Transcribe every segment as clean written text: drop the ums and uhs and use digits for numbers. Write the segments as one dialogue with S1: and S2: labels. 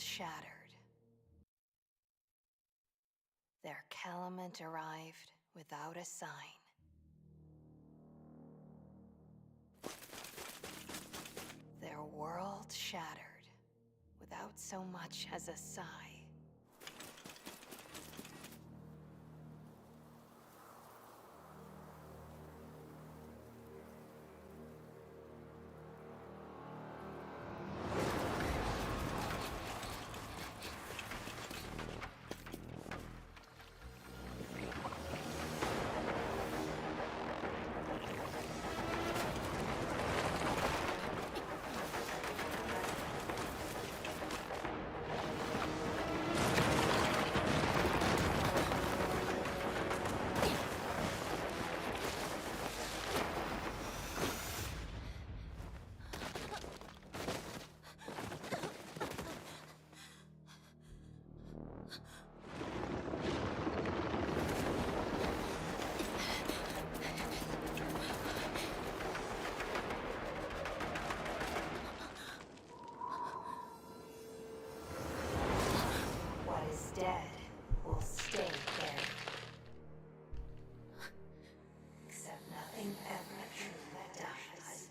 S1: shattered. Their calumet arrived without a sign. Their world shattered without so much as a sigh. Dead will stay buried. Except nothing ever truly dies.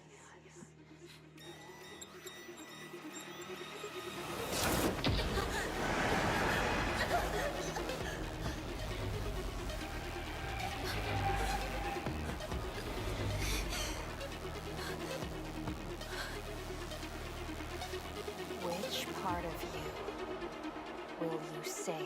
S1: Which part of you will you save?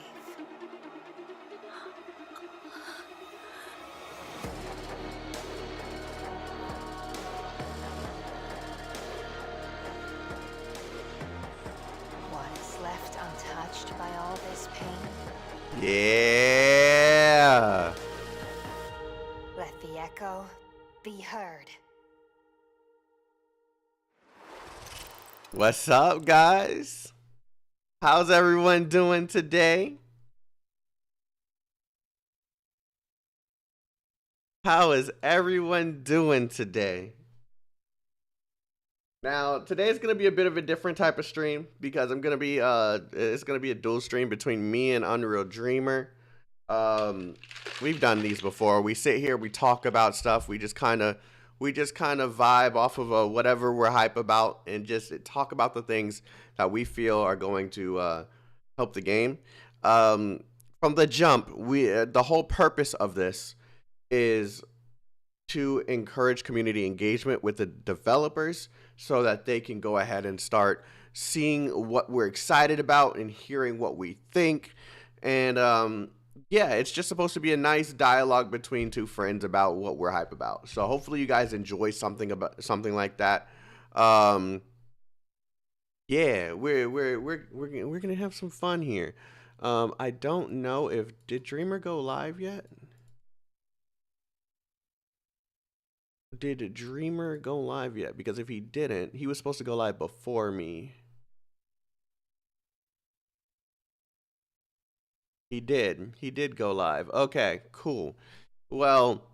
S1: What is left untouched by all this pain?
S2: Yeah.
S1: Let the echo be heard.
S2: What's up, guys? How's everyone doing today? How is everyone doing today? Now, today's going to be a bit of a different type of stream because I'm going to be it's going to be a dual stream between me and Unreal Dreamer. We've done these before. We sit here, we talk about stuff, we just kind of vibe off of whatever we're hype about and just talk about the things that we feel are going to help the game. From the jump, the whole purpose of this is to encourage community engagement with the developers so that they can go ahead and start seeing what we're excited about and hearing what we think. And yeah, it's just supposed to be a nice dialogue between two friends about what we're hype about. So hopefully you guys enjoy something like that. Yeah, we're gonna have some fun here. I don't know if did Dreamer go live yet? Did Dreamer go live yet? Because if he didn't, he was supposed to go live before me. He did. He did go live. Okay, cool. Well,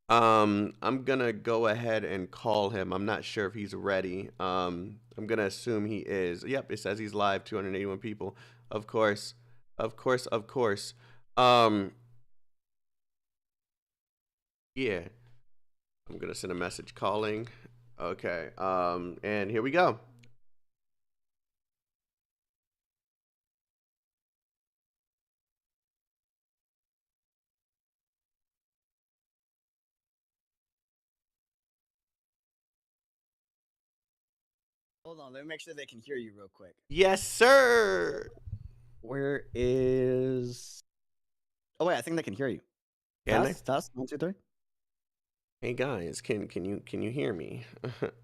S2: I'm gonna go ahead and call him. I'm not sure if he's ready. I'm gonna assume he is. Yep, it says he's live, 281 people. Of course. Of course, of course. Yeah. I'm gonna send a message calling. Okay. And here we go.
S3: Hold on, let me make sure they can hear you real quick.
S2: Yes, sir.
S3: Where is? Oh wait, I think they can hear you. Test 1, 2, 3.
S2: Hey guys, can you hear me?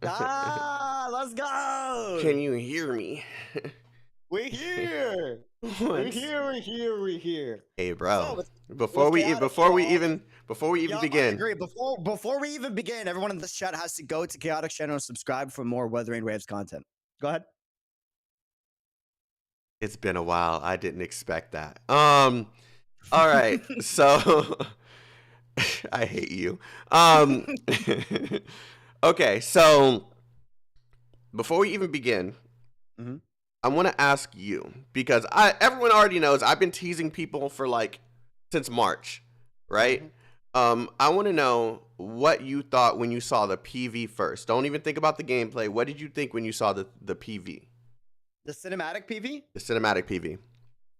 S3: Let's go!
S2: Can you hear me?
S3: We're here. We're here.
S2: Hey, bro.
S3: So,
S2: before we even begin,
S3: I agree. Before we even begin, everyone in this chat has to go to Chaotic channel and subscribe for more Wuthering Waves content. Go ahead.
S2: It's been a while. I didn't expect that. All right. So I hate you. Okay, so before we even begin, I want to ask you because everyone already knows I've been teasing people for like since March, right? I want to know what you thought when you saw the PV first. Don't even think about the gameplay. What did you think when you saw the PV?
S3: The cinematic PV?
S2: The cinematic PV.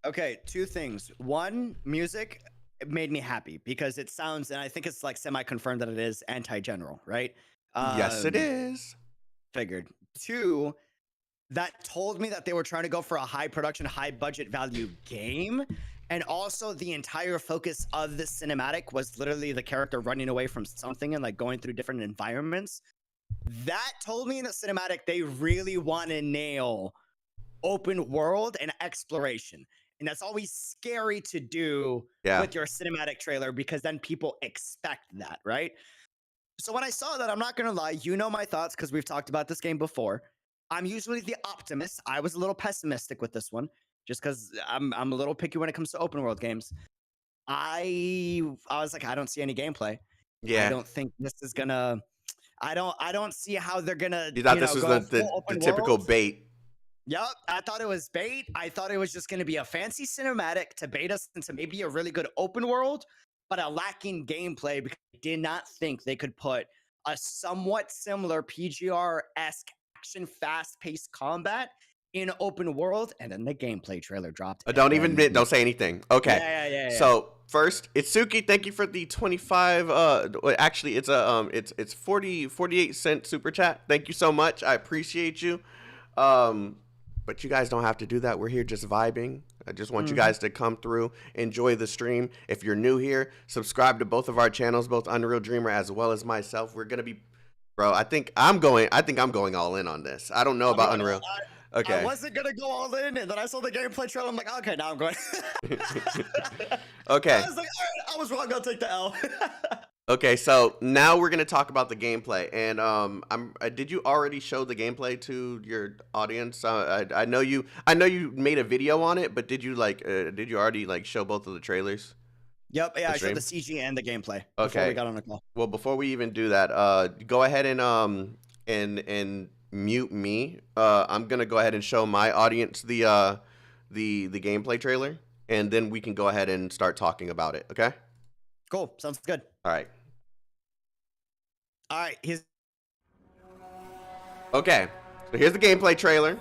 S3: Okay, two things. One, music, it made me happy because it sounds, and I think it's like semi-confirmed that it is anti-general, right?
S2: Yes, it is.
S3: Figured. Two, that told me that they were trying to go for a high production, high budget value game. And also the entire focus of the cinematic was literally the character running away from something and like going through different environments. That told me in the cinematic, they really want to nail open world and exploration. And that's always scary to do with your cinematic trailer because then people expect that, right? So when I saw that, I'm not going to lie, you know my thoughts because we've talked about this game before. I'm usually the optimist. I was a little pessimistic with this one just because I'm a little picky when it comes to open world games. I was like, I don't see any gameplay.
S2: Yeah.
S3: I don't think this is gonna. I don't see how they're gonna.
S2: You thought this was the typical bait.
S3: Yep, I thought it was bait. I thought it was just going to be a fancy cinematic to bait us into maybe a really good open world, but a lacking gameplay because I did not think they could put a somewhat similar PGR-esque action fast-paced combat in open world, and then the gameplay trailer dropped.
S2: Don't say anything. Okay.
S3: Yeah.
S2: So first, Itsuki, thank you for the 25. Actually, it's 48-cent super chat. Thank you so much. I appreciate you. But you guys don't have to do that. We're here just vibing. I just want you guys to come through, enjoy the stream. If you're new here, subscribe to both of our channels, both Unreal Dreamer as well as myself. We're gonna be, bro. I think I'm going all in on this. I don't know about Unreal. Okay.
S3: I wasn't gonna go all in, and then I saw the gameplay trailer. I'm like, okay, now I'm going.
S2: Okay.
S3: I was like, all right, I was wrong. I'll take the L.
S2: Okay, so now we're gonna talk about the gameplay, and did you already show the gameplay to your audience? I know you made a video on it, but did you already show both of the trailers?
S3: Yep, yeah, I showed the CG and the gameplay
S2: before
S3: before we got on the call.
S2: Well, before we even do that, go ahead and mute me. I'm gonna go ahead and show my audience the gameplay trailer, and then we can go ahead and start talking about it. Okay?
S3: Cool, sounds good.
S2: All right.
S3: All right,
S2: Okay, so here's the gameplay trailer.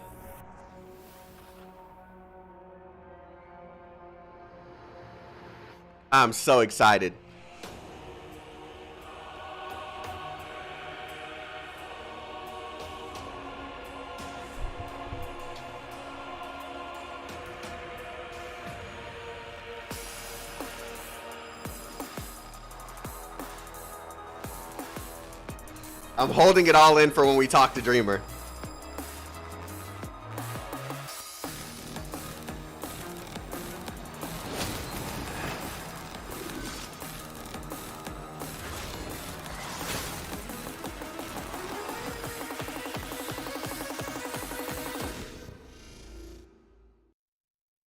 S2: I'm so excited. I'm holding it all in for when we talk to Dreamer.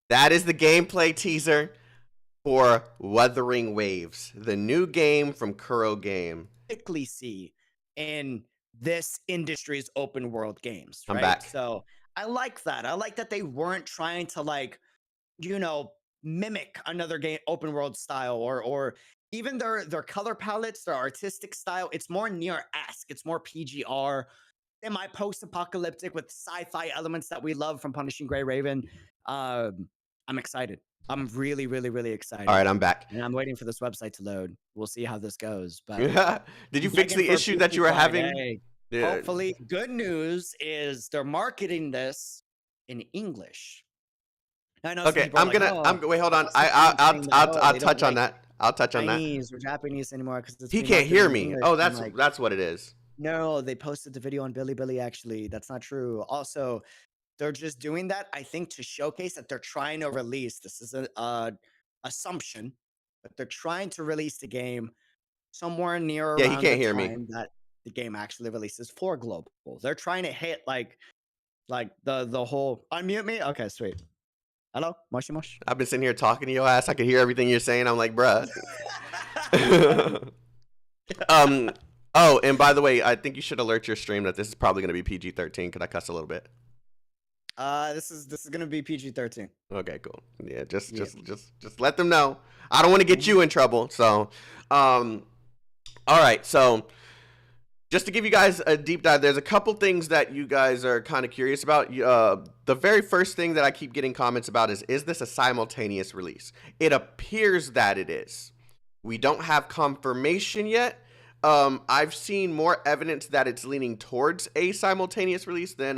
S2: That is the gameplay teaser for Wuthering Waves, the new game from Kuro Game.
S3: typically see in this industry's open world games, right?
S2: I'm back.
S3: So I like that. I like that they weren't trying to mimic another game open world style or even their color palettes, their artistic style. It's more near-esque. It's more PGR, semi post-apocalyptic with sci-fi elements that we love from Punishing Gray Raven. I'm excited. I'm really, really, really excited.
S2: All right, I'm back.
S3: And I'm waiting for this website to load. We'll see how this goes. But
S2: did you fix the issue that you were having?
S3: Yeah. Hopefully, good news is they're marketing this in English. I know.
S2: Okay, wait, hold on. I'll touch on that. I'll touch on that.
S3: Chinese or Japanese anymore because
S2: he can't hear me. Oh, that's what it is.
S3: No, they posted the video on Bilibili. Actually, that's not true. Also, they're just doing that, I think, to showcase that they're trying to release. This is an assumption, but they're trying to release the game somewhere near.
S2: Yeah, he can't hear me.
S3: That the game actually releases for global. They're trying to hit like the whole unmute me. Okay, sweet. Hello, Moshi Mosh.
S2: I've been sitting here talking to your ass. I can hear everything you're saying. I'm like, bruh. Oh, and by the way, I think you should alert your stream that this is probably going to be PG-13. Could I cuss a little bit?
S3: This is gonna be PG-13.
S2: Okay, cool. Yeah, just
S3: Yep.
S2: just let them know. I don't want to get you in trouble. So, all right. So, just to give you guys a deep dive, there's a couple things that you guys are kind of curious about. The very first thing that I keep getting comments about is this a simultaneous release? It appears that it is. We don't have confirmation yet. I've seen more evidence that it's leaning towards a simultaneous release than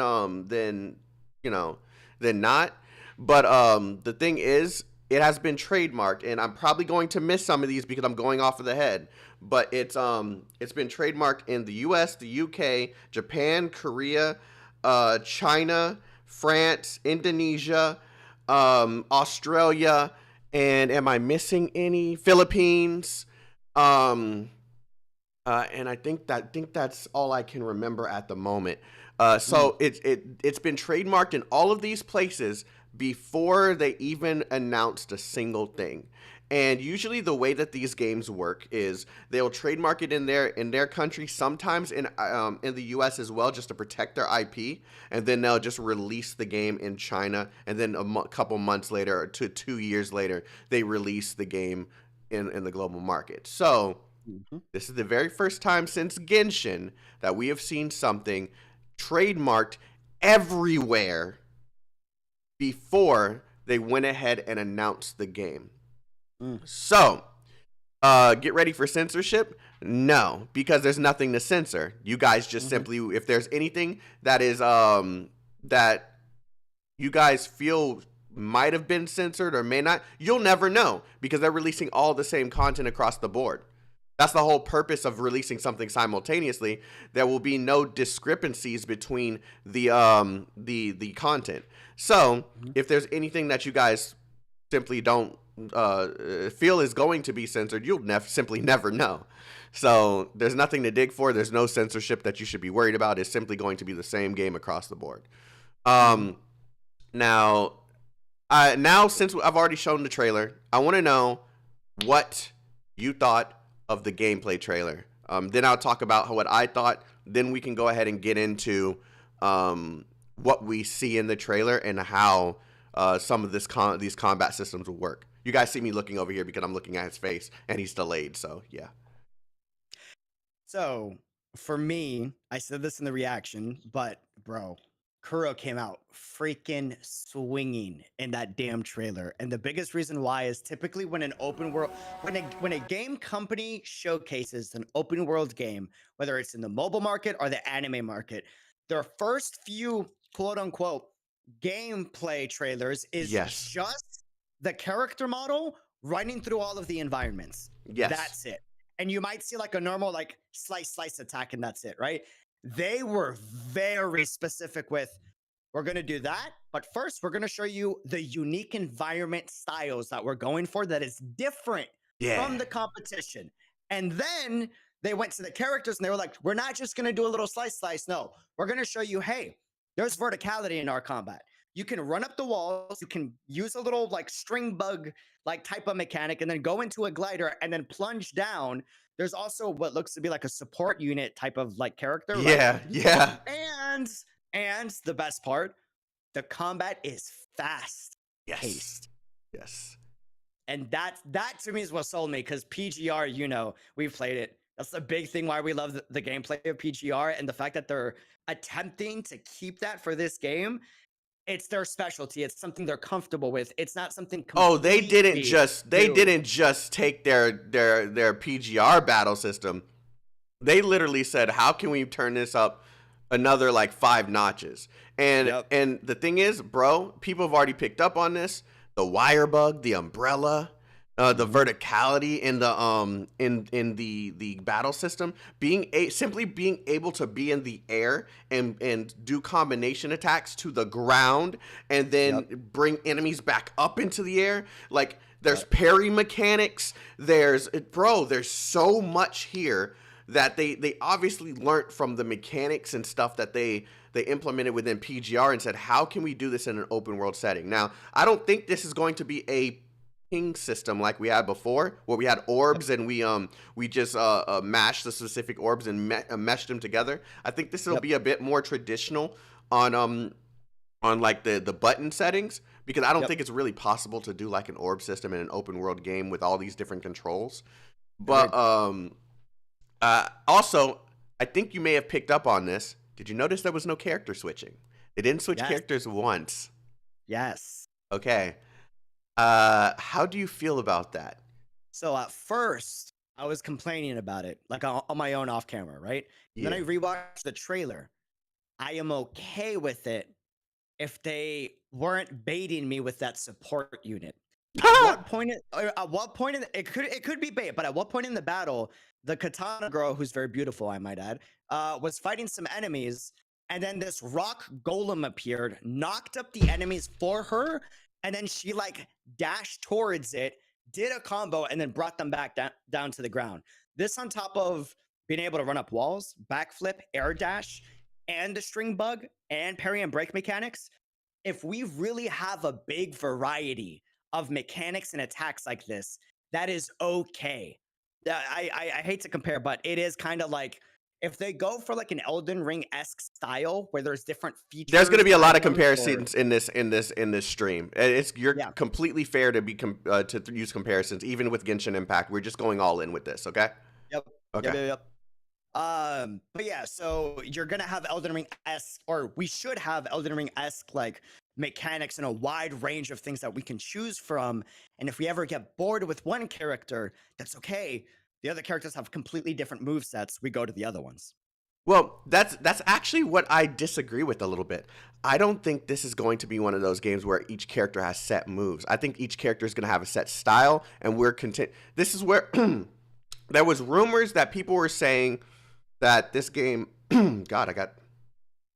S2: you know than not. But the thing is, it has been trademarked, and I'm probably going to miss some of these because I'm going off of the head. But it's been trademarked in the U.S., the U.K., Japan, Korea, China, France, Indonesia, Australia, and am I missing any? Philippines. And I think that's all I can remember at the moment. So it's been trademarked in all of these places before they even announced a single thing. And usually the way that these games work is they'll trademark it in their country, sometimes in the U.S. as well, just to protect their IP, and then they'll just release the game in China, and then couple months later, or 2 years later, they release the game in the global market. So this is the very first time since Genshin that we have seen something trademarked everywhere before they went ahead and announced the game. So, get ready for censorship? No, because there's nothing to censor. You guys just simply, if there's anything that is that you guys feel might have been censored or may not, you'll never know because they're releasing all the same content across the board. That's the whole purpose of releasing something simultaneously. There will be no discrepancies between the content. So, if there's anything that you guys simply don't feel is going to be censored, you'll simply never know. So, there's nothing to dig for. There's no censorship that you should be worried about. It's simply going to be the same game across the board. Now, since I've already shown the trailer, I want to know what you thought of the gameplay trailer. Then I'll talk about what I thought. Then we can go ahead and get into what we see in the trailer and how some of these combat systems will work. You guys see me looking over here because I'm looking at his face and he's delayed. So yeah.
S3: So for me, I said this in the reaction, but bro, Kuro came out freaking swinging in that damn trailer. And the biggest reason why is typically when an open world, when a game company showcases an open world game, whether it's in the mobile market or the anime market, their first few quote unquote gameplay trailers is just the character model running through all of the environments.
S2: Yes.
S3: That's it. And you might see like a normal like slice attack and that's it, right? They were very specific with, we're going to do that, but first we're going to show you the unique environment styles that we're going for that is different from the competition. And then they went to the characters and they were like, we're not just going to do a little slice. No, we're going to show you, hey, there's verticality in our combat. You can run up the walls, you can use a little like string bug like type of mechanic and then go into a glider and then plunge down. There's also what looks to be like a support unit type of like character.
S2: Yeah,
S3: right?
S2: yeah.
S3: And the best part, the combat is fast paced.
S2: Yes.
S3: And that to me is what sold me because PGR, you know, we've played it. That's the big thing why we love the gameplay of PGR and the fact that they're attempting to keep that for this game. It's their specialty. It's something they're comfortable with. It's not something.
S2: They didn't just take their PGR battle system. They literally said, "How can we turn this up another like 5 notches?" And and the thing is, bro, people have already picked up on this. The wire bug, the umbrella, the verticality in the in the battle system, simply being able to be in the air and do combination attacks to the ground and then bring enemies back up into the air. Like there's parry mechanics. There's so much here that they obviously learned from the mechanics and stuff that they implemented within PGR and said, how can we do this in an open world setting? Now, I don't think this is going to be a ping system like we had before, where we had orbs and we just mashed the specific orbs and meshed them together. I think this will be a bit more traditional on on like the button settings, because I don't
S3: Yep.
S2: think it's really possible to do like an orb system in an open world game with all these different controls. But
S3: Agreed.
S2: also, I think you may have picked up on this. Did you notice there was no character switching? They didn't switch
S3: Yes.
S2: characters once.
S3: Yes.
S2: Okay. How do you feel about that?
S3: So at first, I was complaining about it, like on my own off camera, right? And then I
S2: Yeah.
S3: rewatched the trailer. I am okay with it if they weren't baiting me with that support unit. At what point? It could be bait, but at what point in the battle, the katana girl, who's very beautiful, I might add, was fighting some enemies, and then this rock golem appeared, knocked up the enemies for her, and then she like dashed towards it, did a combo, and then brought them back down to the ground. This on top of being able to run up walls, backflip, air dash, and the string bug and parry and break mechanics. If we really have a big variety of mechanics and attacks like this, that is okay. I hate to compare, but it is kind of like if they go for like an Elden Ring-esque style where there's different features.
S2: There's going to be a lot of
S3: items,
S2: comparisons in this stream. You're
S3: Yeah.
S2: completely fair to use comparisons, even with Genshin Impact. We're just going all in with this, okay?
S3: Yep.
S2: Okay.
S3: Yep. But yeah, so you're gonna have Elden Ring-esque, or we should have Elden Ring-esque like mechanics and a wide range of things that we can choose from. And if we ever get bored with one character, that's okay. The other characters have completely different move sets. We go to the other ones.
S2: Well, that's actually what I disagree with a little bit. I don't think this is going to be one of those games where each character has set moves. I think each character is going to have a set style, and we're content. This is where there was rumors that people were saying that this game God, I got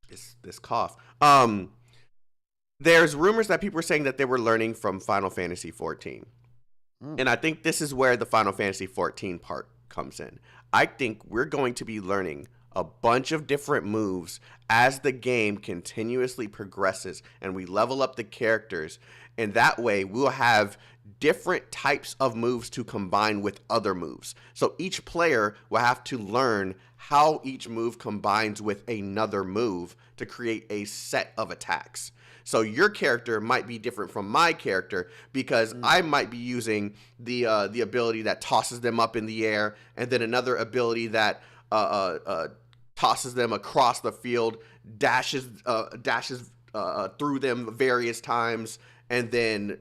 S2: this cough. There's rumors that people were saying that they were learning from Final Fantasy 14. And I think this is where the Final Fantasy 14 part comes in. I think we're going to be learning a bunch of different moves as the game continuously progresses and we level up the characters. And that way we'll have different types of moves to combine with other moves. So each player will have to learn how each move combines with another move to create a set of attacks. So your character might be different from my character because I might be using the ability that tosses them up in the air, and then another ability that tosses them across the field, dashes through them various times, and then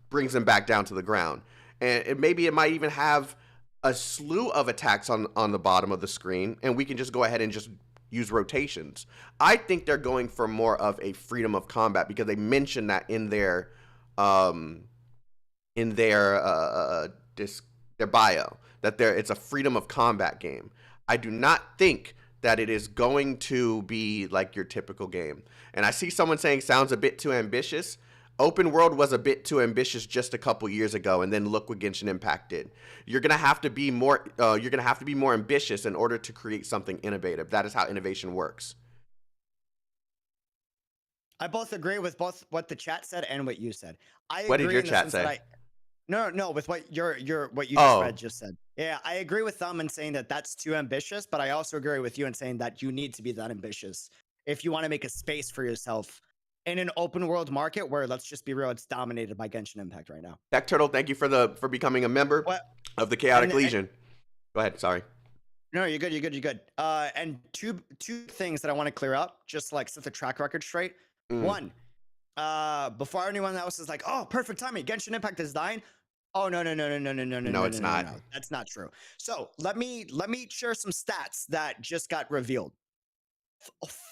S2: brings them back down to the ground. And maybe it might even have a slew of attacks on the bottom of the screen, and we can just go ahead and just use rotations. I think they're going for more of a freedom of combat because they mentioned that in their bio that it's a freedom of combat game. I do not think that it is going to be like your typical game. And I see someone saying sounds a bit too ambitious. Open world was a bit too ambitious just a couple years ago, and then look what Genshin Impact did. You're gonna have to be more. You're gonna have to be more ambitious in order to create something innovative. That is how innovation works.
S3: I both agree with both what the chat said and what you said. I
S2: What did
S3: agree
S2: your
S3: in the
S2: chat
S3: sense
S2: say?
S3: that no, with what what you
S2: Oh.
S3: just said. Yeah, I agree with them in saying that that's too ambitious, but I also agree with you in saying that you need to be that ambitious if you want to make a space for yourself in an open world market where, let's just be real, it's dominated by Genshin Impact right now.
S2: Tech Turtle, thank you for becoming a member
S3: What?
S2: of the Chaotic
S3: And-
S2: Legion. Go ahead. Sorry.
S3: No, you're good. And two things that I want to clear up, just like set the track record straight. One, before anyone else is like, "Oh, perfect timing, Genshin Impact is dying." Oh no,
S2: it's not.
S3: no. That's not true. So let me share some stats that just got revealed.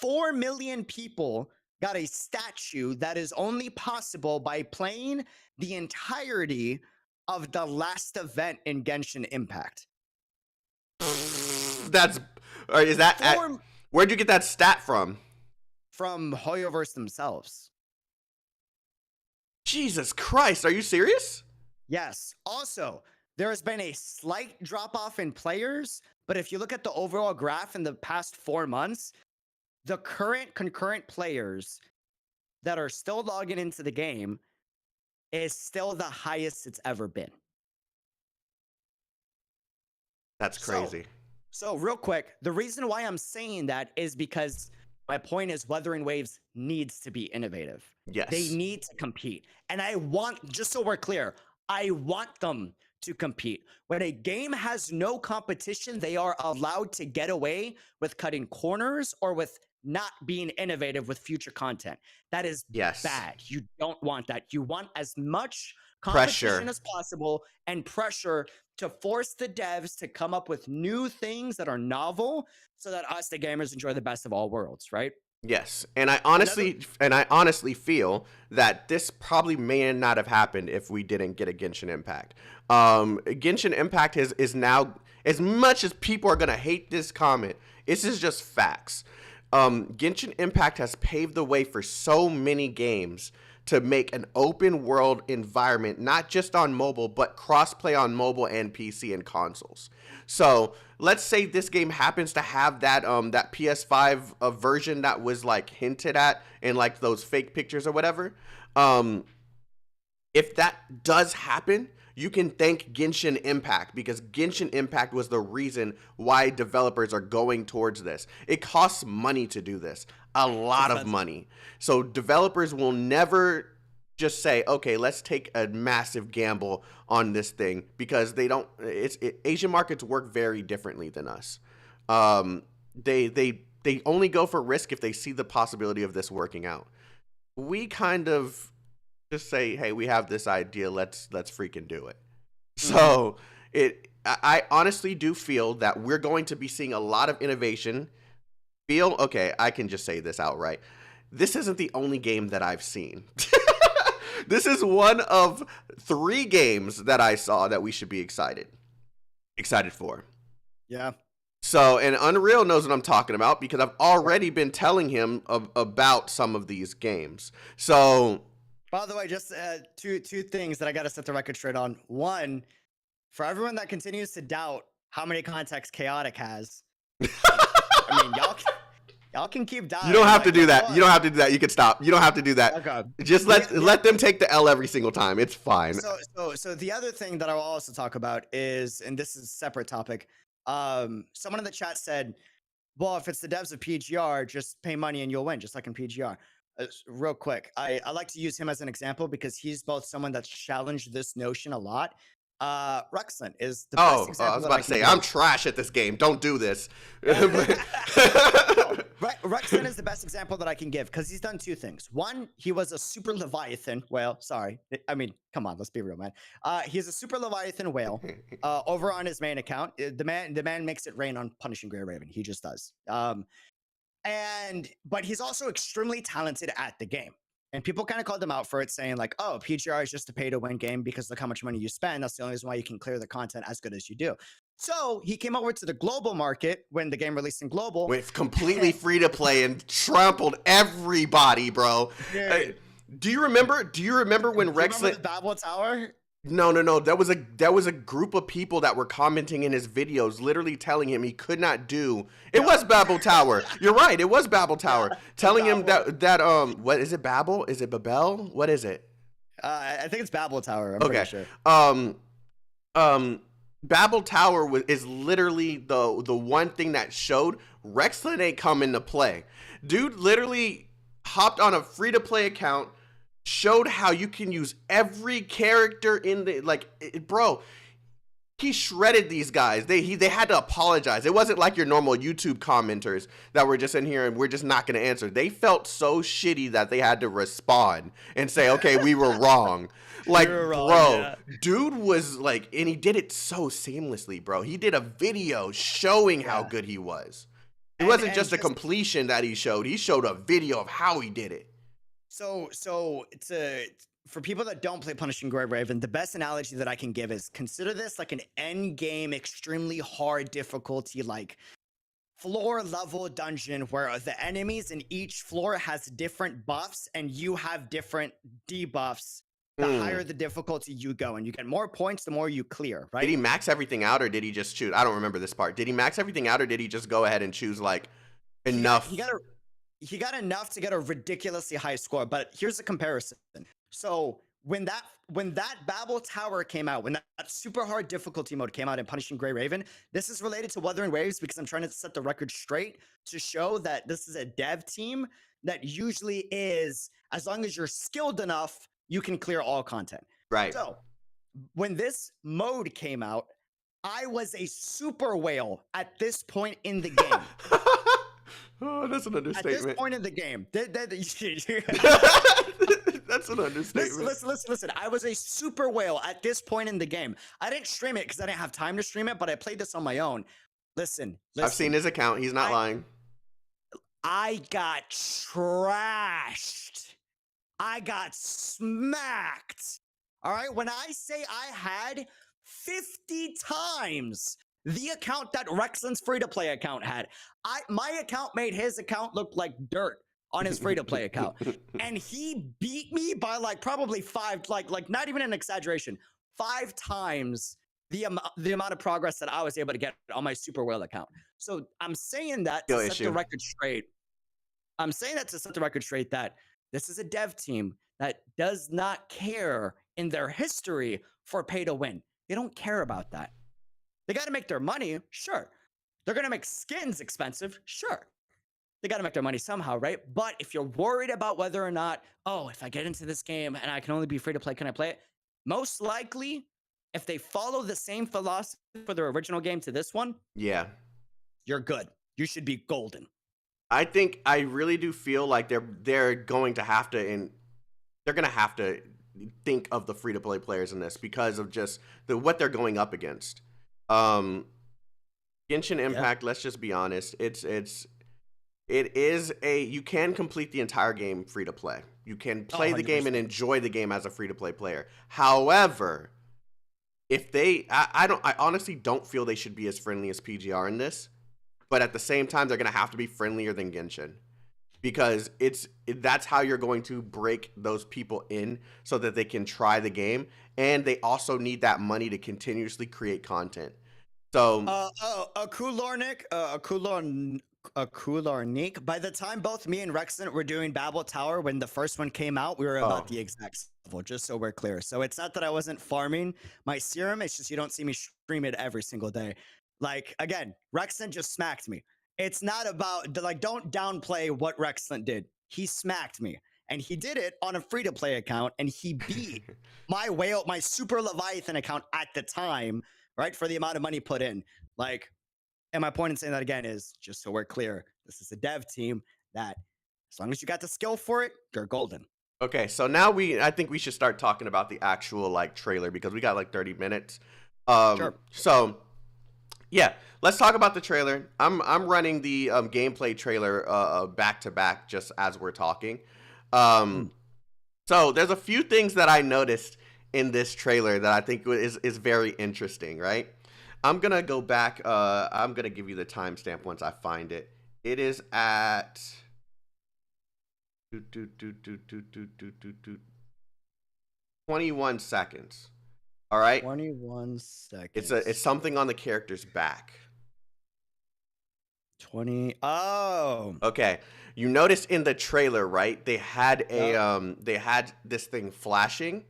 S3: 4 million people got a statue that is only possible by playing the entirety of the last event in Genshin Impact.
S2: Is that where'd you get that stat from?
S3: From Hoyoverse themselves.
S2: Jesus Christ, are you serious?
S3: Yes. Also, there has been a slight drop off in players, but if you look at the overall graph in the past 4 months, the current concurrent players that are still logging into the game is still the highest it's ever been.
S2: That's crazy.
S3: So real quick, the reason why I'm saying that is because My point is Wuthering Waves needs to be innovative.
S2: Yes.
S3: They need to compete. And I want, just so we're clear, I want them to compete. When a game has no competition, they are allowed to get away with cutting corners or with not being innovative with future content. That is bad. You don't want that. You want as much competition as possible and pressure to force the devs to come up with new things that are novel so that us, the gamers, enjoy the best of all worlds, right?
S2: Yes, and I honestly feel that this probably may not have happened if we didn't get a Genshin Impact. Genshin Impact is now, as much as people are gonna hate this comment, this is just facts. Genshin Impact has paved the way for so many games to make an open world environment, not just on mobile, but crossplay on mobile and PC and consoles. So let's say this game happens to have that that PS5 version that was like hinted at in like those fake pictures or whatever. If that does happen, you can thank Genshin Impact, because Genshin Impact was the reason why developers are going towards this. It costs money to do this, a lot of money. So developers will never just say, okay, let's take a massive gamble on this thing, because they don't. Asian markets work very differently than us. They only go for risk if they see the possibility of this working out. We kind of just say, hey, we have this idea, let's freaking do it. So I honestly do feel that we're going to be seeing a lot of innovation. Okay, I can just say this outright. This isn't the only game that I've seen. This is one of 3 games that I saw that we should be excited for.
S3: Yeah. So,
S2: and Unreal knows what I'm talking about, because I've already been telling him about some of these games. So,
S3: by the way, just two things that I got to set the record straight on. One, for everyone that continues to doubt how many contexts Chaotic has, I mean, y'all can keep doubting.
S2: You don't have to do that. You don't have to do that. You can stop. You don't have to do that. Okay. Just let them take the L every single time. It's fine.
S3: So the other thing that I will also talk about is, and this is a separate topic. Someone in the chat said, well, if it's the devs of PGR, just pay money and you'll win, just like in PGR. Real quick, I like to use him as an example because he's both someone that's challenged this notion a lot. Ruxlin is the best example.
S2: I was about to say, I'm trash at this game. Don't do this.
S3: Ruxlin is the best example that I can give because he's done 2 things. One, he was a super Leviathan whale. Sorry. I mean, come on, let's be real, man. He's a super Leviathan whale over on his main account. The man makes it rain on Punishing Grey Raven. He just does. But he's also extremely talented at the game. And people kind of called him out for it, saying like, oh, PGR is just a pay-to-win game because look how much money you spend. That's the only reason why you can clear the content as good as you do. So he came over to the global market when the game released in global.
S2: With completely free-to-play and trampled everybody, bro. Do you remember when Rex...
S3: Remember the Babel Tower?
S2: No. That was a group of people that were commenting in his videos, literally telling him he could not do. It was Babel Tower. You're right. It was Babel Tower. Telling him that what is it? Babel? Is it Babel? What is it?
S3: I think it's Babel Tower. I'm pretty sure.
S2: Babel Tower is literally the one thing that showed Rexlin ain't coming to play. Dude literally hopped on a free to play account. Showed how you can use every character in the bro. He shredded these guys. They had to apologize. It wasn't like your normal YouTube commenters that were just in here and we're just not going to answer. They felt so shitty that they had to respond and say, "Okay, we were wrong." Dude was like, and he did it so seamlessly, bro. He did a video showing how good he was. It wasn't just a completion that he showed. He showed a video of how he did it.
S3: So for people that don't play Punishing Grey Raven, the best analogy that I can give is consider this like an end game, extremely hard difficulty, like floor level dungeon where the enemies in each floor has different buffs and you have different debuffs. The higher the difficulty you go, and you get more points the more you clear, right?
S2: Did he max everything out or did he just choose? I don't remember this part. Did he max everything out or did he just go ahead and choose like enough?
S3: He got enough to get a ridiculously high score, but here's a comparison. So when that Babel Tower came out, when that super hard difficulty mode came out in Punishing Grey Raven, this is related to Wuthering Waves because I'm trying to set the record straight to show that this is a dev team that usually is, as long as you're skilled enough, you can clear all content.
S2: Right.
S3: So when this mode came out, I was a super whale at this point in the game.
S2: Oh, that's an understatement.
S3: At this point in the game.
S2: That's an understatement.
S3: Listen. I was a super whale at this point in the game. I didn't stream it because I didn't have time to stream it, but I played this on my own. Listen.
S2: I've seen his account. He's not lying.
S3: I got trashed. I got smacked. All right. When I say I had 50 times the account that Rexland's free-to-play account had, my account made his account look like dirt on his free-to-play account. And he beat me by like probably five, like not even an exaggeration, 5 times the amount of progress that I was able to get on my Super Whale account. So I'm saying that to set the record straight. I'm saying that to set the record straight that this is a dev team that does not care in their history for pay to win. They don't care about that. They got to make their money, sure. They're going to make skins expensive, sure. They got to make their money somehow, right? But if you're worried about whether or not, oh, if I get into this game and I can only be free to play, can I play it? Most likely, if they follow the same philosophy for their original game to this one,
S2: yeah,
S3: you're good. You should be golden.
S2: I really do feel like they're going to have to, and they're going to have to think of the free to play players in this because of just what they're going up against. Genshin Impact, let's just be honest, it is you can complete the entire game free to play. You can play the game and enjoy the game as a free to play player. However, if I honestly don't feel they should be as friendly as PGR in this, but at the same time they're going to have to be friendlier than Genshin because that's how you're going to break those people in so that they can try the game, and they also need that money to continuously create content. So
S3: a Kularnik, by the time both me and Rexon were doing Babel Tower when the first one came out, we were about the exact level, just so we're clear. So it's not that I wasn't farming my serum, it's just you don't see me stream it every single day. Like, again, Rexon just smacked me. It's not about, like, don't downplay what Rexon did. He smacked me. And he did it on a free-to-play account, and he beat my Super Leviathan account at the time, right, for the amount of money put in. Like, and my point in saying that again is, just so we're clear, this is a dev team that, as long as you got the skill for it, you're golden.
S2: Okay, so now I think we should start talking about the actual, like, trailer, because we got, like, 30 minutes.
S3: Sure.
S2: So, yeah, let's talk about the trailer. I'm running the gameplay trailer back to back just as we're talking. So there's a few things that I noticed in this trailer that I think is very interesting, right? I'm going to go back. I'm going to give you the timestamp once I find it. It is at 21 seconds. All right?
S3: 21 seconds.
S2: It's something on the character's back.
S3: 20. Oh.
S2: Okay. You noticed in the trailer, right? They had they had this thing flashing.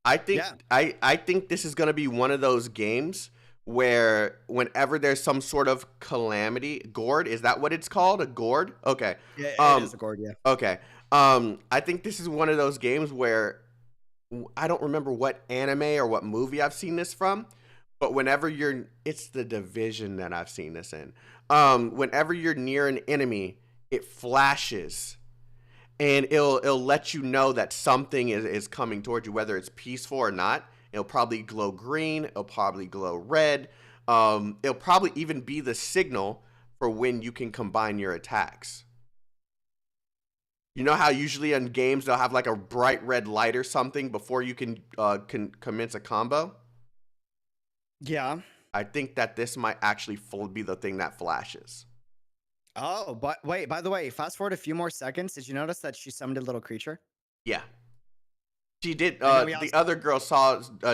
S2: I think I think this is going to be one of those games where whenever there's some sort of calamity, gourd, is that what it's called? A gourd? Okay.
S3: Yeah, it is a gourd, yeah.
S2: Okay. I think this is one of those games where I don't remember what anime or what movie I've seen this from, but whenever it's the Division that I've seen this in. Whenever you're near an enemy, it flashes, and it'll let you know that something is coming towards you, whether it's peaceful or not. It'll probably glow green. It'll probably glow red. It'll probably even be the signal for when you can combine your attacks. You know how usually in games they'll have like a bright red light or something before you can commence a combo?
S3: Yeah.
S2: I think that this might actually be the thing that flashes.
S3: Oh, but wait, by the way, fast forward a few more seconds. Did you notice that she summoned a little creature?
S2: Yeah. She did. The other girl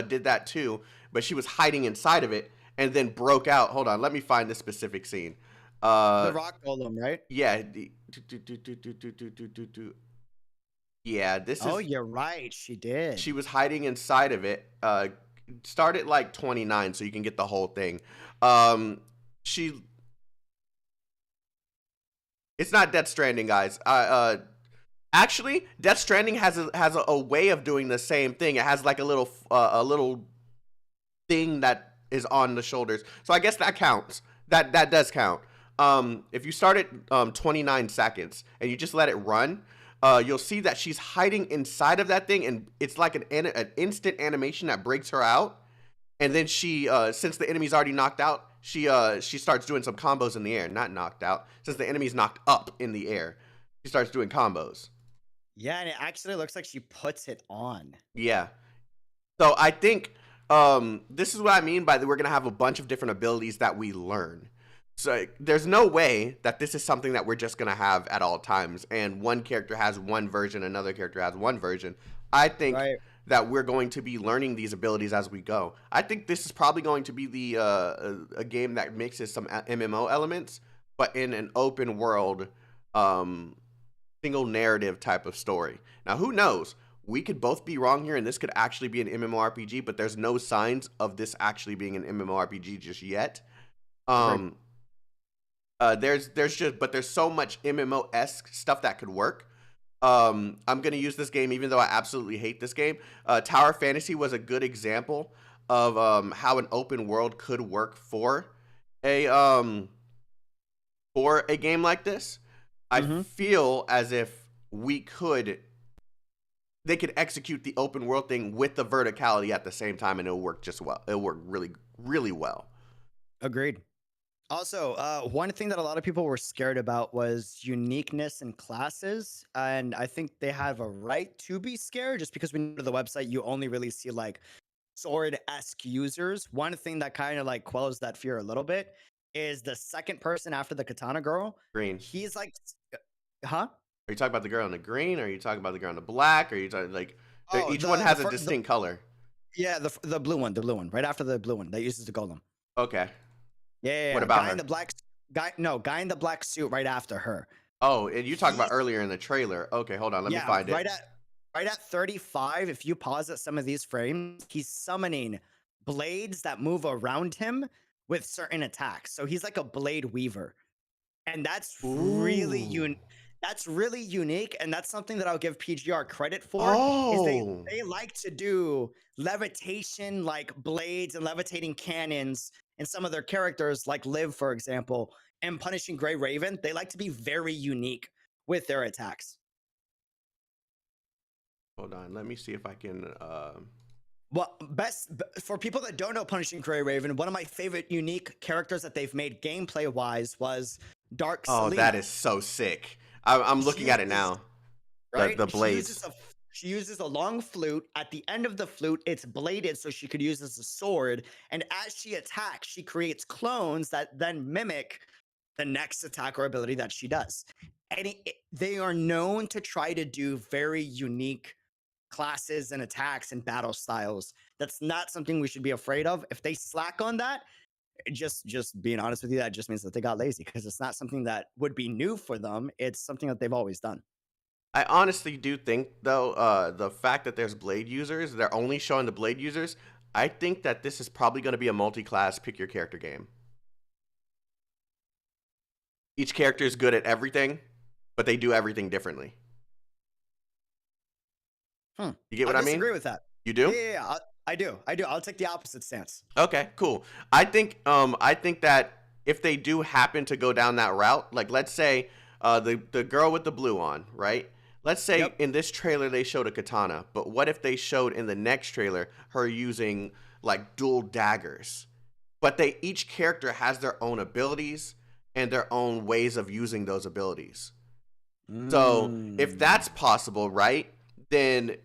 S2: did that too, but she was hiding inside of it and then broke out. Hold on. Let me find the specific scene. The
S3: rock golem, right?
S2: Yeah. Yeah, this
S3: Oh,
S2: is
S3: you're right. She did.
S2: she was hiding inside of it. Start at like 29 so you can get the whole thing. She It's not Death Stranding, guys. Actually, Death Stranding has a way of doing the same thing. It has like a little thing that is on the shoulders. So I guess that counts. That does count. If you start at 29 seconds and you just let it run, you'll see that she's hiding inside of that thing, and it's like an instant animation that breaks her out. And then she, since the enemy's already knocked out, she starts doing some combos in the air. Not knocked out. Since the enemy's knocked up in the air, she starts doing combos.
S3: Yeah, and it actually looks like she puts it on.
S2: Yeah. So I think this is what I mean by that we're gonna have a bunch of different abilities that we learn. So there's no way that this is something that we're just gonna have at all times, and one character has one version, another character has one version. I think
S3: Right.
S2: that we're going to be learning these abilities as we go. I think this is probably going to be the a game that mixes some MMO elements, but in an open world, um, single narrative type of story. Now, who knows? We could both be wrong here, and this could actually be an MMORPG, but there's no signs of this actually being an MMORPG just yet.
S3: Agreed.
S2: There's so much MMO-esque stuff that could work. I'm gonna use this game even though I absolutely hate this game. Tower Fantasy was a good example of how an open world could work a for a game like this. I
S3: Mhm.
S2: feel as if they could execute the open world thing with the verticality at the same time, and it'll work just well. It'll work really, really well.
S3: Agreed. Also, one thing that a lot of people were scared about was uniqueness in classes, and I think they have a right to be scared just because when you go to the website, you only really see like sword-esque users. One thing that kind of like quells that fear a little bit is the second person after the katana girl.
S2: Green.
S3: He's like, huh?
S2: Are you talking about the girl in the green? Or are you talking about the girl in the black? Or are you talking like
S3: Oh,
S2: each one has a distinct color?
S3: yeah, the blue one, right after the blue one that uses the golem.
S2: Okay.
S3: Yeah,
S2: What about
S3: guy
S2: her?
S3: in the black guy in the black suit right after her.
S2: Oh, and you talked about
S3: He's
S2: earlier in the trailer. Okay, hold on. Let me
S3: yeah,
S2: find it.
S3: right at 35, if you pause at some of these frames, he's summoning blades that move around him with certain attacks. So he's like a blade weaver. And
S2: Ooh.
S3: that's really unique, and that's something that I'll give PGR credit for. Is
S2: Oh.
S3: they like to do levitation like blades and levitating cannons and some of their characters like Liv, for example, and punishing Grey Raven. They like to be very unique with their attacks.
S2: Hold on. Let me see if I can
S3: Well, for people that don't know Punishing Grey Raven, one of my favorite unique characters that they've made gameplay wise was Dark
S2: Oh,
S3: Selena.
S2: that is so sick. I'm looking at it now.
S3: Right?
S2: The blades.
S3: She uses a long flute. At the end of the flute, it's bladed so she could use as a sword. And as she attacks, she creates clones that then mimic the next attack or ability that she does. And they are known to try to do very unique classes and attacks and battle styles. That's not something we should be afraid of. If they slack on that, just being honest with you, that just means that they got lazy because it's not something that would be new for them. It's something that they've always done.
S2: I honestly do think though, the fact that there's blade users, they're only showing the blade users. I think that this is probably going to be a multi-class pick your character game. Each character is good at everything, but they do everything differently. You get what I mean?
S3: I disagree with that.
S2: You do?
S3: Yeah, I do. I'll take the opposite stance.
S2: Okay, cool. I think that if they do happen to go down that route, like let's say the girl with the blue on, right? Let's say
S3: Yep.
S2: in this trailer they showed a katana, but what if they showed in the next trailer her using like dual daggers? But each character has their own abilities and their own ways of using those abilities. So if that's possible, right? Then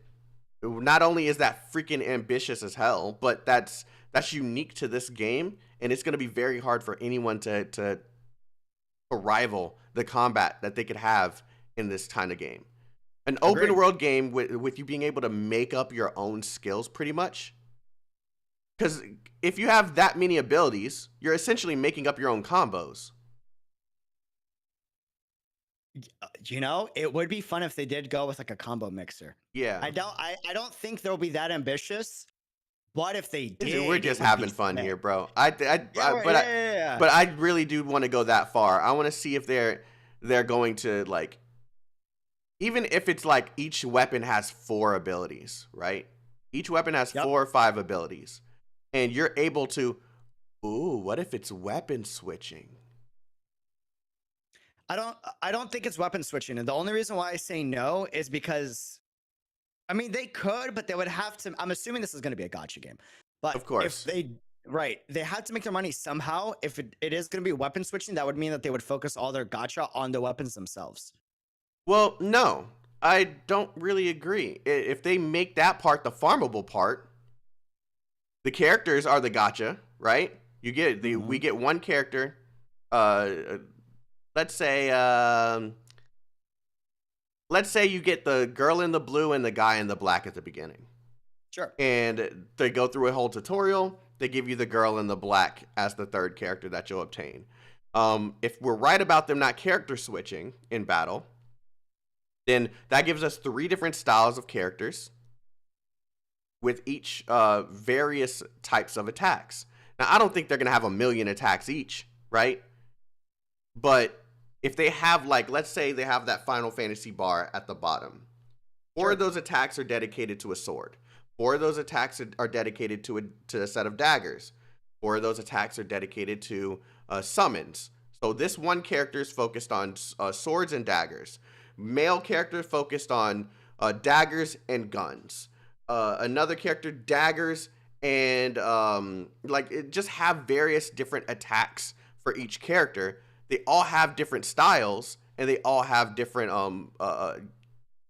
S2: not only is that freaking ambitious as hell, but that's unique to this game, and it's going to be very hard for anyone to rival the combat that they could have in this kind of game. An open
S3: Agreed.
S2: world game with you being able to make up your own skills, pretty much. Because if you have that many abilities, you're essentially making up your own combos.
S3: You know, it would be fun if they did go with like a combo mixer.
S2: Yeah.
S3: I don't think they'll be that ambitious, but if they did,
S2: We're
S3: it
S2: just
S3: would be
S2: having fun
S3: sick.
S2: here, bro.
S3: Yeah.
S2: But I really do want to go that far. I want to see if they're going to like, even if it's like each weapon has 4 abilities, right? Each weapon has
S3: Yep.
S2: 4 or 5 abilities, and you're able to. Ooh, what if it's weapon switching?
S3: I don't think it's weapon switching, and the only reason why I say no is because I mean they could, but they would have to. I'm assuming this is going to be a gacha game, but
S2: Of course.
S3: they had to make their money somehow. If it is going to be weapon switching, that would mean that they would focus all their gacha on the weapons themselves.
S2: Well, no, I don't really agree. If they make that part the farmable part, the characters are the gacha, right? You get we get one character. Let's say you get the girl in the blue and the guy in the black at the beginning.
S3: Sure.
S2: And they go through a whole tutorial. They give you the girl in the black as the 3rd character that you'll obtain. If we're right about them not character switching in battle, then that gives us 3 different styles of characters with each various types of attacks. Now, I don't think they're going to have 1,000,000 attacks each, right? But if they have, like, let's say they have that Final Fantasy bar at the bottom. 4 of those attacks are dedicated to a sword. 4 of those attacks are dedicated to a set of daggers. 4 of those attacks are dedicated to summons. So this one character is focused on swords and daggers. Male character focused on daggers and guns. Another character, daggers and just have various different attacks for each character. They all have different styles, and they all have different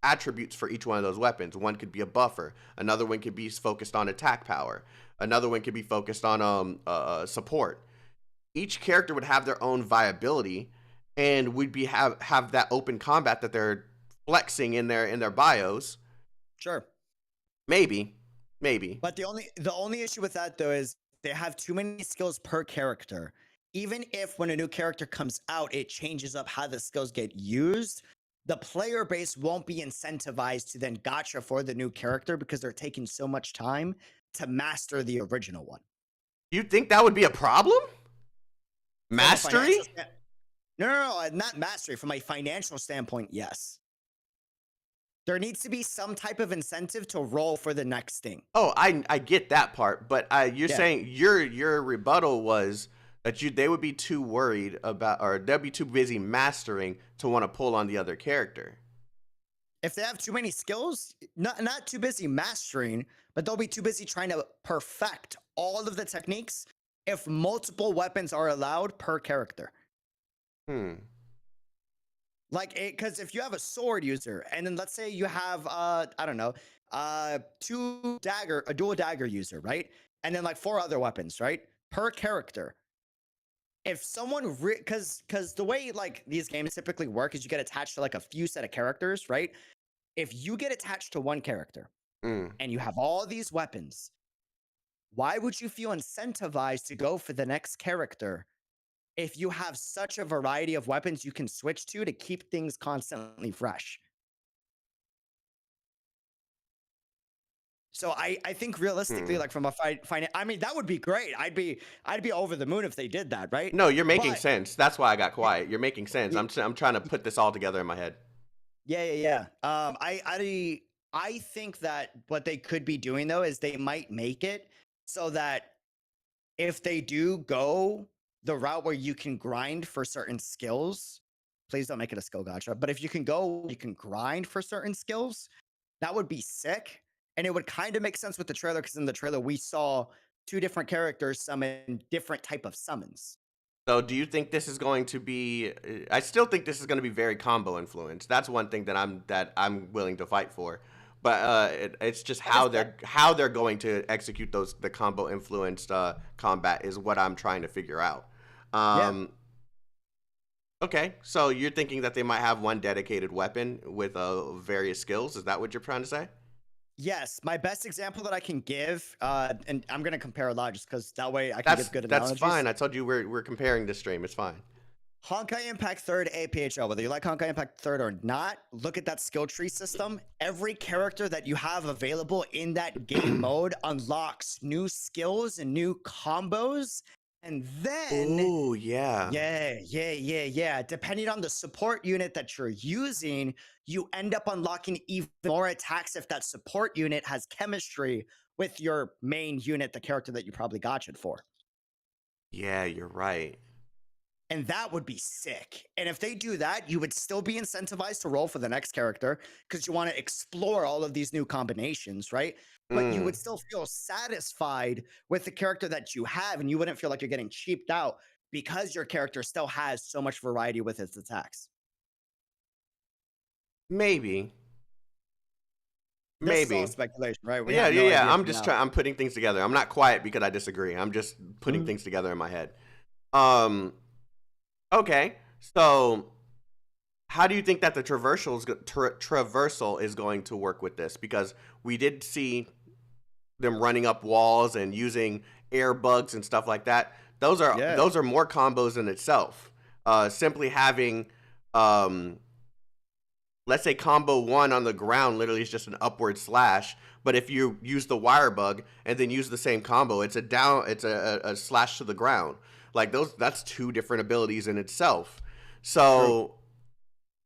S2: attributes for each one of those weapons. One could be a buffer. Another one could be focused on attack power. Another one could be focused on support. Each character would have their own viability, and we'd be have that open combat that they're flexing in their bios.
S3: Sure.
S2: Maybe.
S3: But the only issue with that though is they have too many skills per character. Even if when a new character comes out, it changes up how the skills get used, the player base won't be incentivized to then gacha for the new character because they're taking so much time to master the original one.
S2: You think that would be a problem? Mastery?
S3: No, not mastery. From a financial standpoint, yes. There needs to be some type of incentive to roll for the next thing.
S2: Oh, I get that part, but you're saying your rebuttal was that they would be too worried about, or they'd be too busy mastering to want to pull on the other character.
S3: If they have too many skills, not too busy mastering, but they'll be too busy trying to perfect all of the techniques if multiple weapons are allowed per character. Like, because if you have a sword user, and then let's say you have, I don't know, a dual dagger user, right? And then like 4 other weapons, right? Per character. If someone, because the way like these games typically work is you get attached to like a few set of characters, right? If you get attached to one character and you have all these weapons, why would you feel incentivized to go for the next character if you have such a variety of weapons you can switch to keep things constantly fresh? So I think realistically, like from a I mean, that would be great. I'd be over the moon if they did that, right?
S2: No, you're making sense. That's why I got quiet. You're making sense. I'm trying to put this all together in my head.
S3: Yeah. I think that what they could be doing though is they might make it so that if they do go the route where you can grind for certain skills, please don't make it a skill gacha, but if you can grind for certain skills, that would be sick. And it would kind of make sense with the trailer, because in the trailer we saw 2 different characters summon different type of summons.
S2: So do you think this is going to be, I still think this is going to be very combo influenced. That's one thing that I'm willing to fight for. But it's just how they're going to execute the combo influenced combat is what I'm trying to figure out. Okay, so you're thinking that they might have one dedicated weapon with various skills. Is that what you're trying to say?
S3: Yes, my best example that I can give, and I'm going to compare a lot just because that way I can give good analogies.
S2: That's fine. I told you we're comparing this stream. It's fine.
S3: Honkai Impact 3rd APHL, whether you like Honkai Impact 3rd or not, look at that skill tree system. Every character that you have available in that game mode unlocks new skills and new combos. And then,
S2: Ooh, yeah.
S3: yeah. Depending on the support unit that you're using, you end up unlocking even more attacks if that support unit has chemistry with your main unit, the character that you probably gotcha'd for.
S2: Yeah, you're right.
S3: And that would be sick. And if they do that, you would still be incentivized to roll for the next character because you want to explore all of these new combinations, right? But you would still feel satisfied with the character that you have, and you wouldn't feel like you're getting cheaped out because your character still has so much variety with its attacks.
S2: Maybe.
S3: This is all
S2: Maybe.
S3: speculation, right? We
S2: Yeah,
S3: have no
S2: yeah.
S3: idea
S2: I'm
S3: for
S2: just
S3: now.
S2: I'm putting things together. I'm not quiet because I disagree. I'm just putting
S3: Mhm.
S2: things together in my head. Okay. So, how do you think that the traversal is going to work with this? Because we did see them running up walls and using air bugs and stuff like that. Those
S3: Yeah.
S2: are more combos in itself. Simply having let's say combo 1 on the ground literally is just an upward slash, but if you use the wire bug and then use the same combo, it's a slash to the ground. Like that's 2 different abilities in itself. So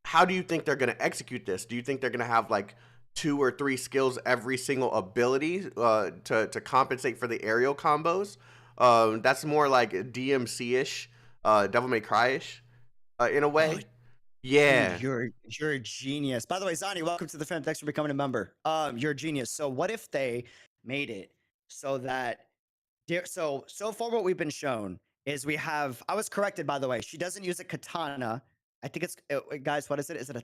S2: how do you think they're going to execute this? Do you think they're going to have like 2 or 3 skills every single ability to compensate for the aerial combos? That's more like DMC-ish, Devil May Cry-ish in a way. Yeah.
S3: Dude, you're a genius. By the way, Zani, welcome to the fam. Thanks for becoming a member. You're a genius. So what if they made it so that so far what we've been shown is we have, I was corrected by the way, she doesn't use a katana. I think it's guys, what is it? Is it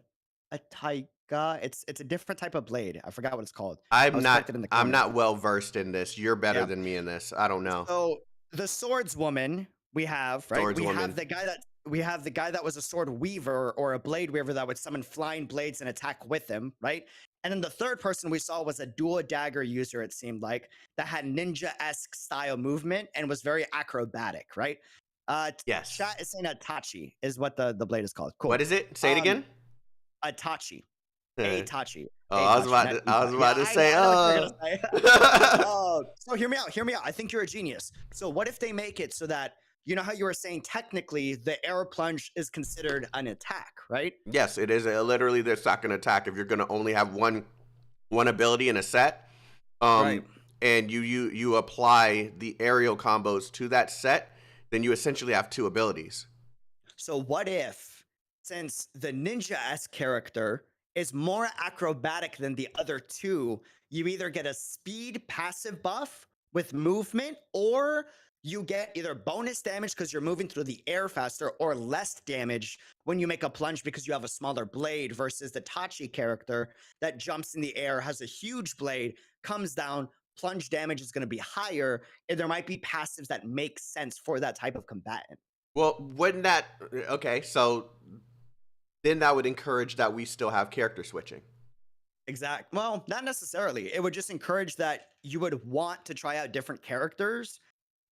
S3: a taiga? It's a different type of blade. I forgot what it's called. I was corrected in the
S2: I'm
S3: comments.
S2: not well versed in this. You're better
S3: Yeah.
S2: than me in this. I don't know.
S3: So the swordswoman we have, right? We
S2: Swordswoman.
S3: have the guy that was a sword weaver or a blade weaver that would summon flying blades and attack with him, right? And then the third person we saw was a dual dagger user, it seemed like, that had ninja-esque style movement and was very acrobatic, right?
S2: Yes.
S3: Chat is saying Atachi is what the blade is called. Cool.
S2: What is it? Say it again.
S3: Atachi. Atachi.
S2: Oh, I was about to say,
S3: I know what you're gonna say. So hear me out. I think you're a genius. So what if they make it so that, you know how you were saying technically the air plunge is considered an attack, right?
S2: Yes, it is literally their second attack if you're going to only have one ability in a set.
S3: Right.
S2: And you apply the aerial combos to that set, then you essentially have 2 abilities.
S3: So what if, since the ninja-esque character is more acrobatic than the other 2, you either get a speed passive buff with movement, or you get either bonus damage because you're moving through the air faster, or less damage when you make a plunge because you have a smaller blade, versus the Tachi character that jumps in the air, has a huge blade, comes down, plunge damage is going to be higher, and there might be passives that make sense for that type of combatant.
S2: Well, wouldn't that... Okay, so then that would encourage that we still have character switching.
S3: Exact. Well, not necessarily. It would just encourage that you would want to try out different characters,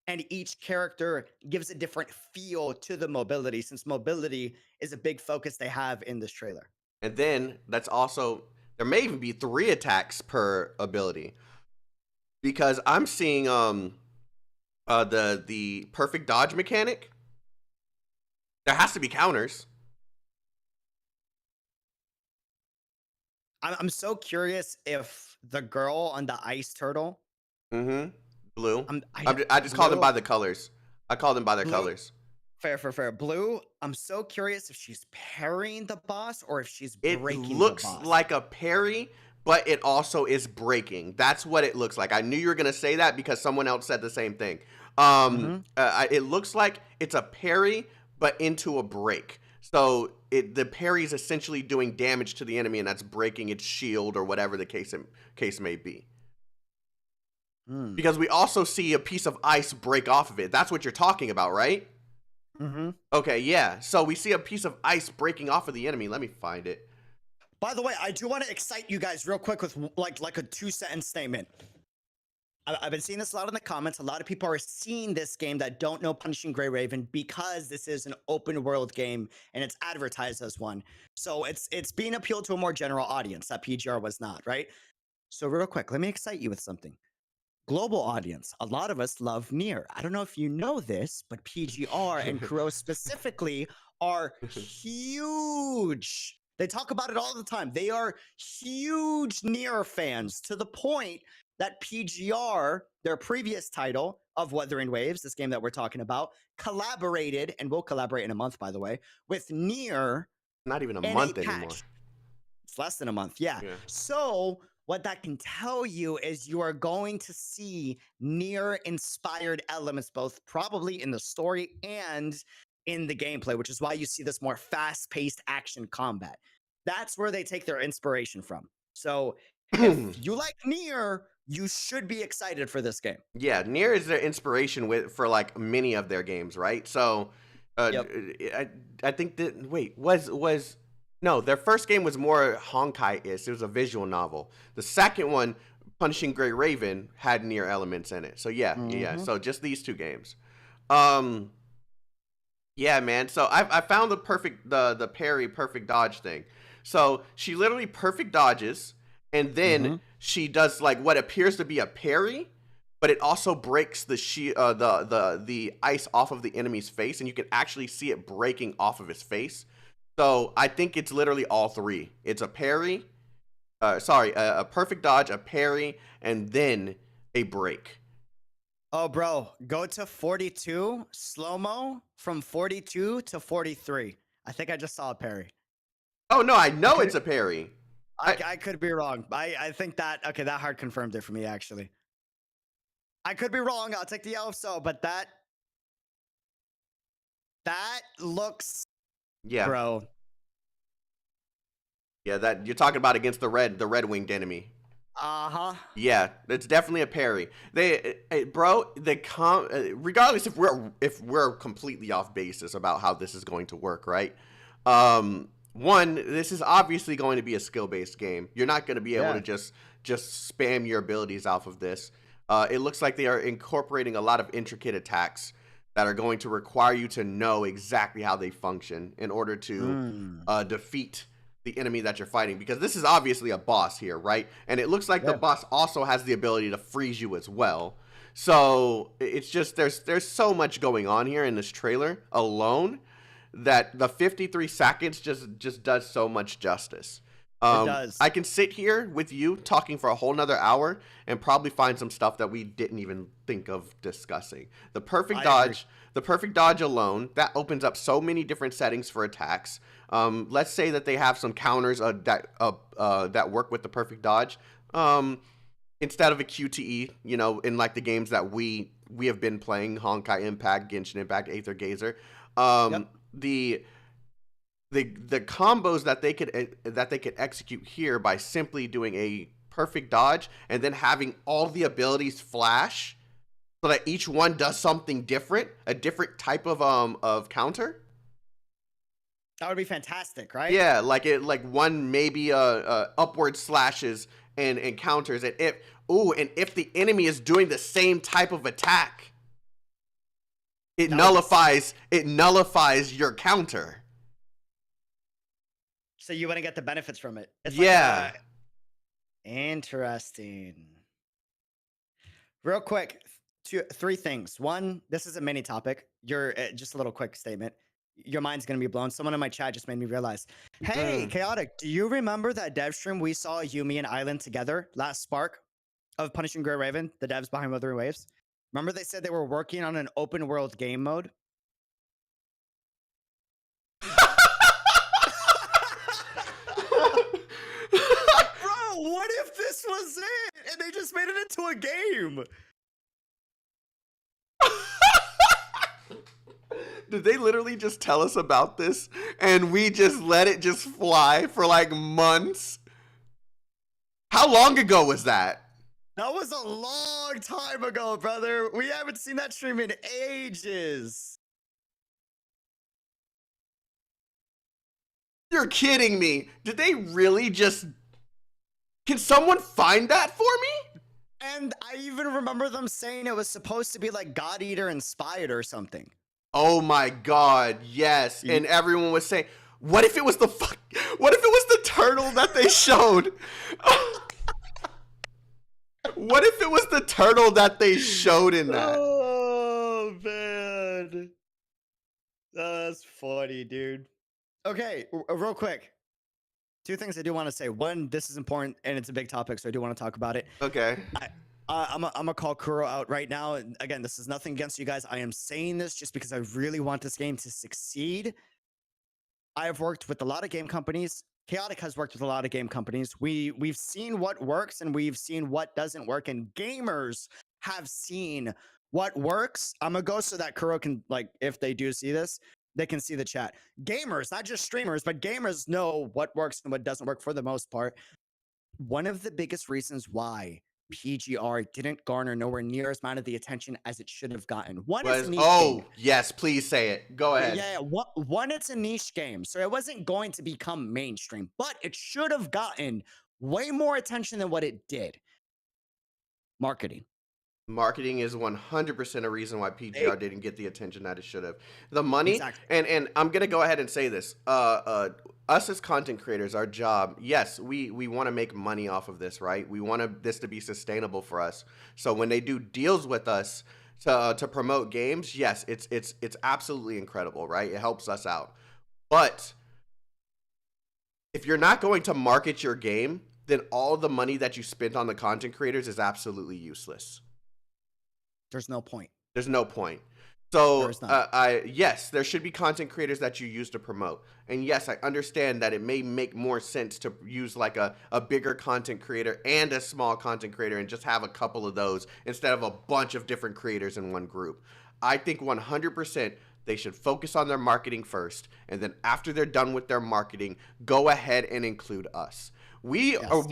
S3: and each character gives a different feel to the mobility, since mobility is a big focus they have in this trailer.
S2: And then that's also, there may even be 3 attacks per ability, because I'm seeing the perfect dodge mechanic. There has to be counters.
S3: I'm so curious if the girl on the ice turtle.
S2: Blue. I just
S3: Blue,
S2: call them by the colors. I call them by their
S3: Blue,
S2: colors.
S3: Fair. Blue, I'm so curious if she's parrying the boss or if she's
S2: It
S3: breaking
S2: looks
S3: the boss.
S2: like a parry, but it also is breaking. That's what it looks like. I knew you were gonna say that because someone else said the same thing. It looks like it's a parry, but into a break. So the parry is essentially doing damage to the enemy, and that's breaking its shield or whatever the case may be. Because we also see a piece of ice break off of it. That's what you're talking about, right? Okay, yeah. So we see a piece of ice breaking off of the enemy. Let me find it.
S3: By the way, I do want to excite you guys real quick with like a 2-sentence statement. I've been seeing this a lot in the comments. A lot of people are seeing this game that don't know Punishing Gray Raven because this is an open world game and it's advertised as one. So it's being appealed to a more general audience that PGR was not, right? So real quick, let me excite you with something. Global audience, a lot of us love Nier. I don't know if you know this, but PGR and Kuro specifically are huge. They talk about it all the time. They are huge Nier fans to the point that PGR, their previous title of Wuthering Waves, this game that we're talking about, collaborated, and will collaborate in a month, by the way, with Nier.
S2: Not even a
S3: in
S2: month
S3: patch.
S2: anymore.
S3: It's less than a month, yeah.
S2: Yeah.
S3: So what that can tell you is you are going to see Nier-inspired elements, both probably in the story and in the gameplay, which is why you see this more fast-paced action combat. That's where they take their inspiration from. So if you like Nier, you should be excited for this game.
S2: Yeah, Nier is their inspiration for like many of their games, right? So,
S3: Yep.
S2: I think that was no, their first game was more Honkai-ish. It was a visual novel. The second one, Punishing Gray Raven, had Nier elements in it. So yeah. So just these two games. Yeah, man. So I found the parry perfect dodge thing. So she literally perfect dodges, and then she does like what appears to be a parry, but it also breaks the ice off of the enemy's face, and you can actually see it breaking off of his face. So I think it's literally all three. It's a parry, a perfect dodge, a parry, and then a break.
S3: Oh, bro, go to 42 slow-mo from 42 to 43. I think I just saw a parry.
S2: Oh no, I know it's a parry.
S3: I could be wrong. I think that hard confirmed it for me, actually. I could be wrong. I'll take the L if so, but that looks,
S2: Yeah,
S3: bro.
S2: Yeah, that you're talking about against the red winged enemy. Yeah, it's definitely a parry. Regardless if we're completely off basis about how this is going to work, right? One, this is obviously going to be a skill-based game. You're not going to be able to just spam your abilities off of this. It looks like they are incorporating a lot of intricate attacks that are going to require you to know exactly how they function in order to defeat the enemy that you're fighting, because this is obviously a boss here, right? And it looks like the boss also has the ability to freeze you as well. So it's just there's so much going on here in this trailer alone that the 53 seconds just does so much justice.
S3: It does.
S2: I can sit here with you talking for a whole nother hour and probably find some stuff that we didn't even think of discussing. The perfect dodge alone, that opens up so many different settings for attacks. Let's say that they have some counters that work with the perfect dodge. Instead of a QTE, in like the games that we have been playing, Honkai Impact, Genshin Impact, Aether Gazer, the combos that they could execute here by simply doing a perfect dodge and then having all the abilities flash so that each one does something different, a different type of counter.
S3: That would be fantastic, right?
S2: Yeah, like one maybe upward slashes and counters, and if the enemy is doing the same type of attack, it nullifies your counter.
S3: So you want to get the benefits from it. It's interesting. Real quick, three things. One, this is a mini topic. Just a little quick statement. Your mind's going to be blown. Someone in my chat just made me realize. Hey, Chaotic, do you remember that dev stream we saw Yumi and Island together last spark of Punishing Gray Raven, the devs behind Wuthering Waves? Remember they said they were working on an open world game mode? What if this was it and they just made it into a game?
S2: Did they literally just tell us about this and we just let it just fly for like months? How long ago was that?
S3: That was a long time ago, brother. We haven't seen that stream in ages.
S2: You're kidding me. Did they really just... Can someone find that for me?
S3: And I even remember them saying it was supposed to be like God Eater inspired or something.
S2: Oh my god, yes.
S3: Ye-
S2: And everyone was saying, what if it was what if it was the turtle that they showed? What if it was the turtle that they showed in that?
S3: Oh man. That's funny, dude. Okay, real quick. Two things I do want to say. One, this is important and it's a big topic, so I do want to talk about it.
S2: Okay.
S3: I'm gonna call Kuro out right now. And again, this is nothing against you guys. I am saying this just because I really want this game to succeed. I have worked with a lot of game companies. Chaotic has worked with a lot of game companies. We've seen what works and we've seen what doesn't work, and gamers have seen what works. I'm gonna go so that Kuro can, like, if they do see this, they can see the chat. Gamers, not just streamers, but gamers know what works and what doesn't work for the most part. One of the biggest reasons why PGR didn't garner nowhere near as amount of the attention as it should have gotten. One is a niche game.
S2: Yes, please say it. Go ahead.
S3: Yeah. One, it's a niche game, so it wasn't going to become mainstream, but it should have gotten way more attention than what it did. Marketing.
S2: Marketing is 100% a reason why PGR didn't get the attention that it should have. The money,
S3: Exactly.
S2: and I'm gonna go ahead and say this. Us as content creators, our job, yes, we want to make money off of this, right? We want this to be sustainable for us. So when they do deals with us to promote games, yes, it's absolutely incredible, right? It helps us out. But if you're not going to market your game, then all the money that you spent on the content creators is absolutely useless.
S3: There's no point.
S2: There's no point. So,
S3: There is not.
S2: yes, there should be content creators that you use to promote. And yes, I understand that it may make more sense to use like a bigger content creator and a small content creator and just have a couple of those instead of a bunch of different creators in one group. I think 100% they should focus on their marketing first. And then after they're done with their marketing, go ahead and include us. We are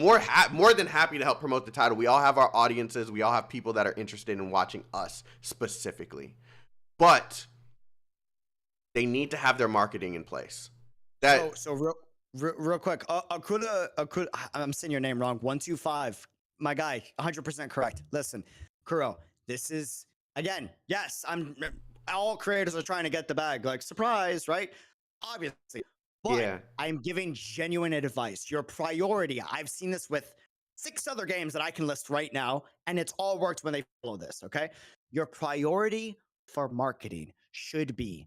S2: more than happy to help promote the title. We all have our audiences. We all have people that are interested in watching us specifically. But they need to have their marketing in place.
S3: So real quick, Akuda, I'm saying your name wrong. 125, my guy, 100% correct. Listen, Kuro, this is, again, yes, all creators are trying to get the bag, like, surprise, right? Obviously. But
S2: Yeah.
S3: I'm giving genuine advice. Your priority, I've seen this with 6 other games that I can list right now, and it's all worked when they follow this, okay? Your priority for marketing should be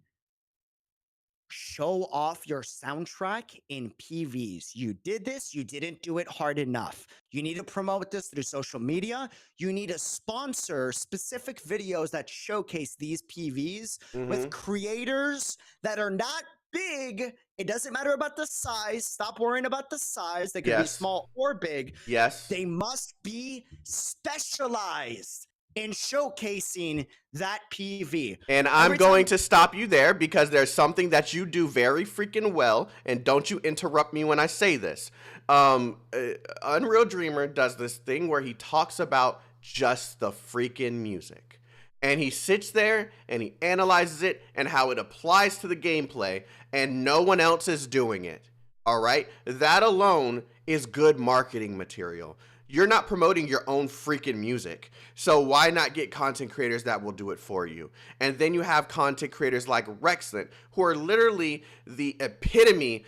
S3: show off your soundtrack in PVs. You did this, you didn't do it hard enough. You need to promote this through social media. You need to sponsor specific videos that showcase these PVs with creators that are not big. It doesn't matter about the size. Stop worrying about the size. They could be small or big.
S2: Yes.
S3: They must be specialized in showcasing that PV.
S2: And I'm going to stop you there because there's something that you do very freaking well, and don't you interrupt me when I say this. Unreal Dreamer does this thing where he talks about just the freaking music. And he sits there and he analyzes it and how it applies to the gameplay, and no one else is doing it. All right? That alone is good marketing material. You're not promoting your own freaking music. So why not get content creators that will do it for you? And then you have content creators like Rexlent, who are literally the epitome,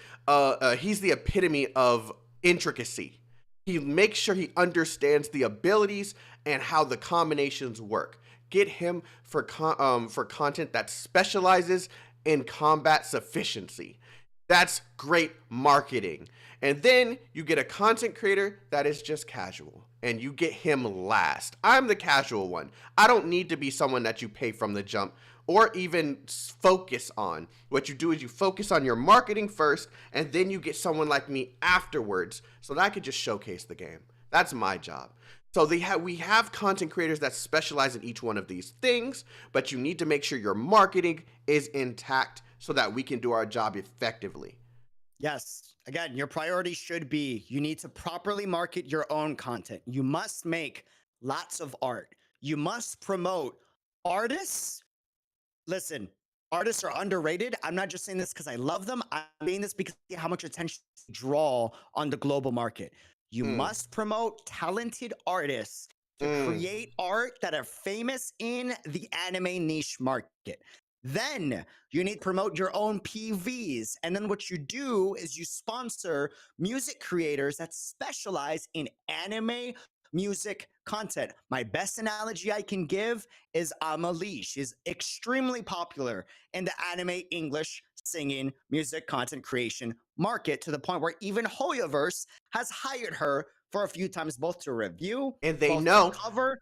S2: he's the epitome of intricacy. He makes sure he understands the abilities and how the combinations work. Get him for content that specializes in combat sufficiency. That's great marketing. And then you get a content creator that is just casual, and you get him last. I'm the casual one. I don't need to be someone that you pay from the jump or even focus on. What you do is you focus on your marketing first, and then you get someone like me afterwards so that I could just showcase the game. That's my job. So we have content creators that specialize in each one of these things, but you need to make sure your marketing is intact so that we can do our job effectively.
S3: Yes. Again, your priority should be you need to properly market your own content. You must make lots of art. You must promote artists. Listen, artists are underrated. I'm not just saying this because I love them. I'm saying this because of how much attention they draw on the global market. You must promote talented artists to create art that are famous in the anime niche market. Then you need to promote your own PVs. And then what you do is you sponsor music creators that specialize in anime music content. My best analogy I can give is Amelie. She's extremely popular in the anime English singing music content creation market, to the point where even Hoyoverse has hired her for a few times, both to review
S2: And they
S3: both
S2: know
S3: to cover.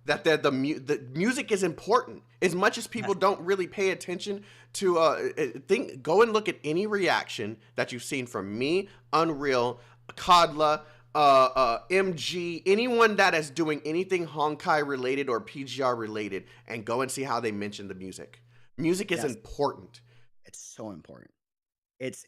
S2: that the music is important. As much as people don't really pay attention to go and look at any reaction that you've seen from me, Unreal, Kodla, MG, anyone that is doing anything Honkai related or PGR related, and go and see how they mention the music. Music is important.
S3: It's so important. It's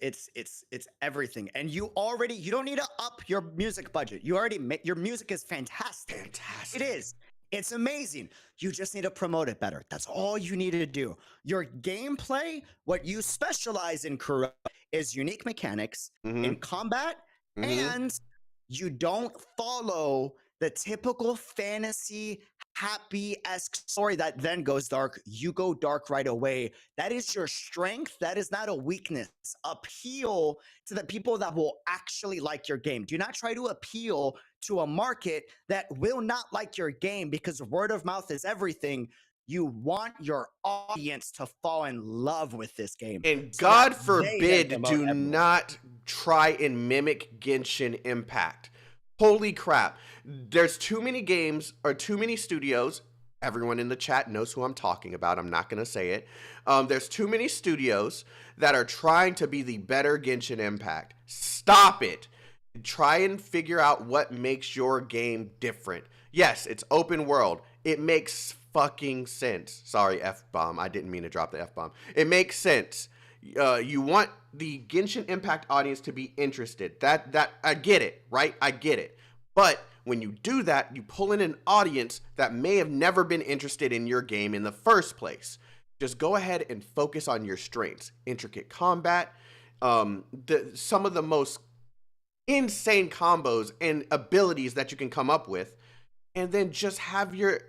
S3: everything. And you don't need to up your music budget. Your music is fantastic.
S2: Fantastic.
S3: It is. It's amazing. You just need to promote it better. That's all you need to do. Your gameplay, what you specialize in, Kuro, is unique mechanics in combat, and you don't follow the typical fantasy happy-esque story that then goes dark. You go dark right away. That is your strength. That is not a weakness. Appeal to the people that will actually like your game. Do not try to appeal to a market that will not like your game, because word of mouth is everything. You want your audience to fall in love with this game.
S2: And
S3: so
S2: God
S3: that they
S2: forbid,
S3: then promote
S2: do
S3: everyone.
S2: not try and mimic Genshin Impact. Holy crap. There's too many games or too many studios. Everyone in the chat knows who I'm talking about. I'm not going to say it. There's too many studios that are trying to be the better Genshin Impact. Stop it. Try and figure out what makes your game different. Yes, it's open world. It makes fucking sense. Sorry, F-bomb. I didn't mean to drop the F-bomb. It makes sense. You want the Genshin Impact audience to be interested. That I get it, right? I get it. But when you do that, you pull in an audience that may have never been interested in your game in the first place. Just go ahead and focus on your strengths. Intricate combat, some of the most insane combos and abilities that you can come up with, and then just have your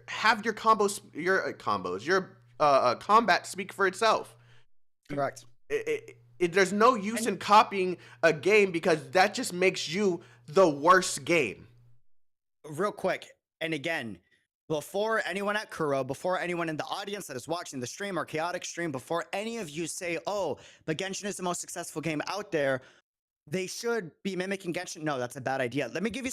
S2: combat speak for itself.
S3: Correct.
S2: There's no use in copying a game, because that just makes you the worst game.
S3: Real quick, and again, before anyone at Kuro, before anyone in the audience that is watching the stream or chaotic stream, before any of you say, oh, but Genshin is the most successful game out there, they should be mimicking Genshin. No, that's a bad idea. Let me give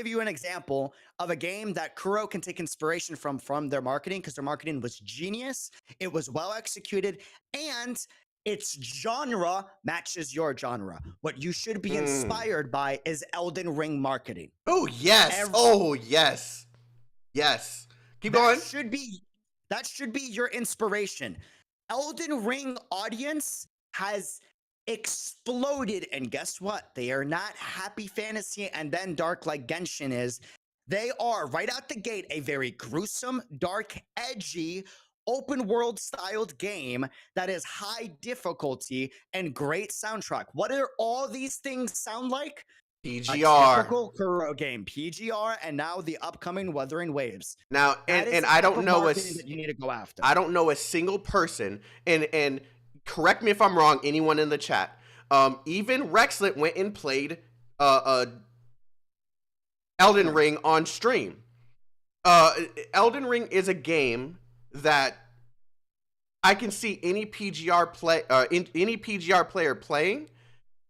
S3: you an example of a game that Kuro can take inspiration from their marketing, because their marketing was genius. It was well executed, and its genre matches your genre. What you should be inspired by is Elden Ring marketing.
S2: Oh, yes. Yes. Keep going.
S3: That should be your inspiration. Elden Ring audience has exploded, and guess what? They are not happy fantasy and then dark like Genshin is. They are right out the gate a very gruesome, dark, edgy, open world styled game that is high difficulty and great soundtrack. What are all these things sound like?
S2: PGR.
S3: A typical Kuro game, PGR, and now the upcoming Wuthering Waves.
S2: Now, and I don't know
S3: that you need to go after.
S2: I don't know a single person, and correct me if I'm wrong, anyone in the chat. Even Rexlet went and played Elden Ring on stream. Elden Ring is a game that I can see any PGR player playing,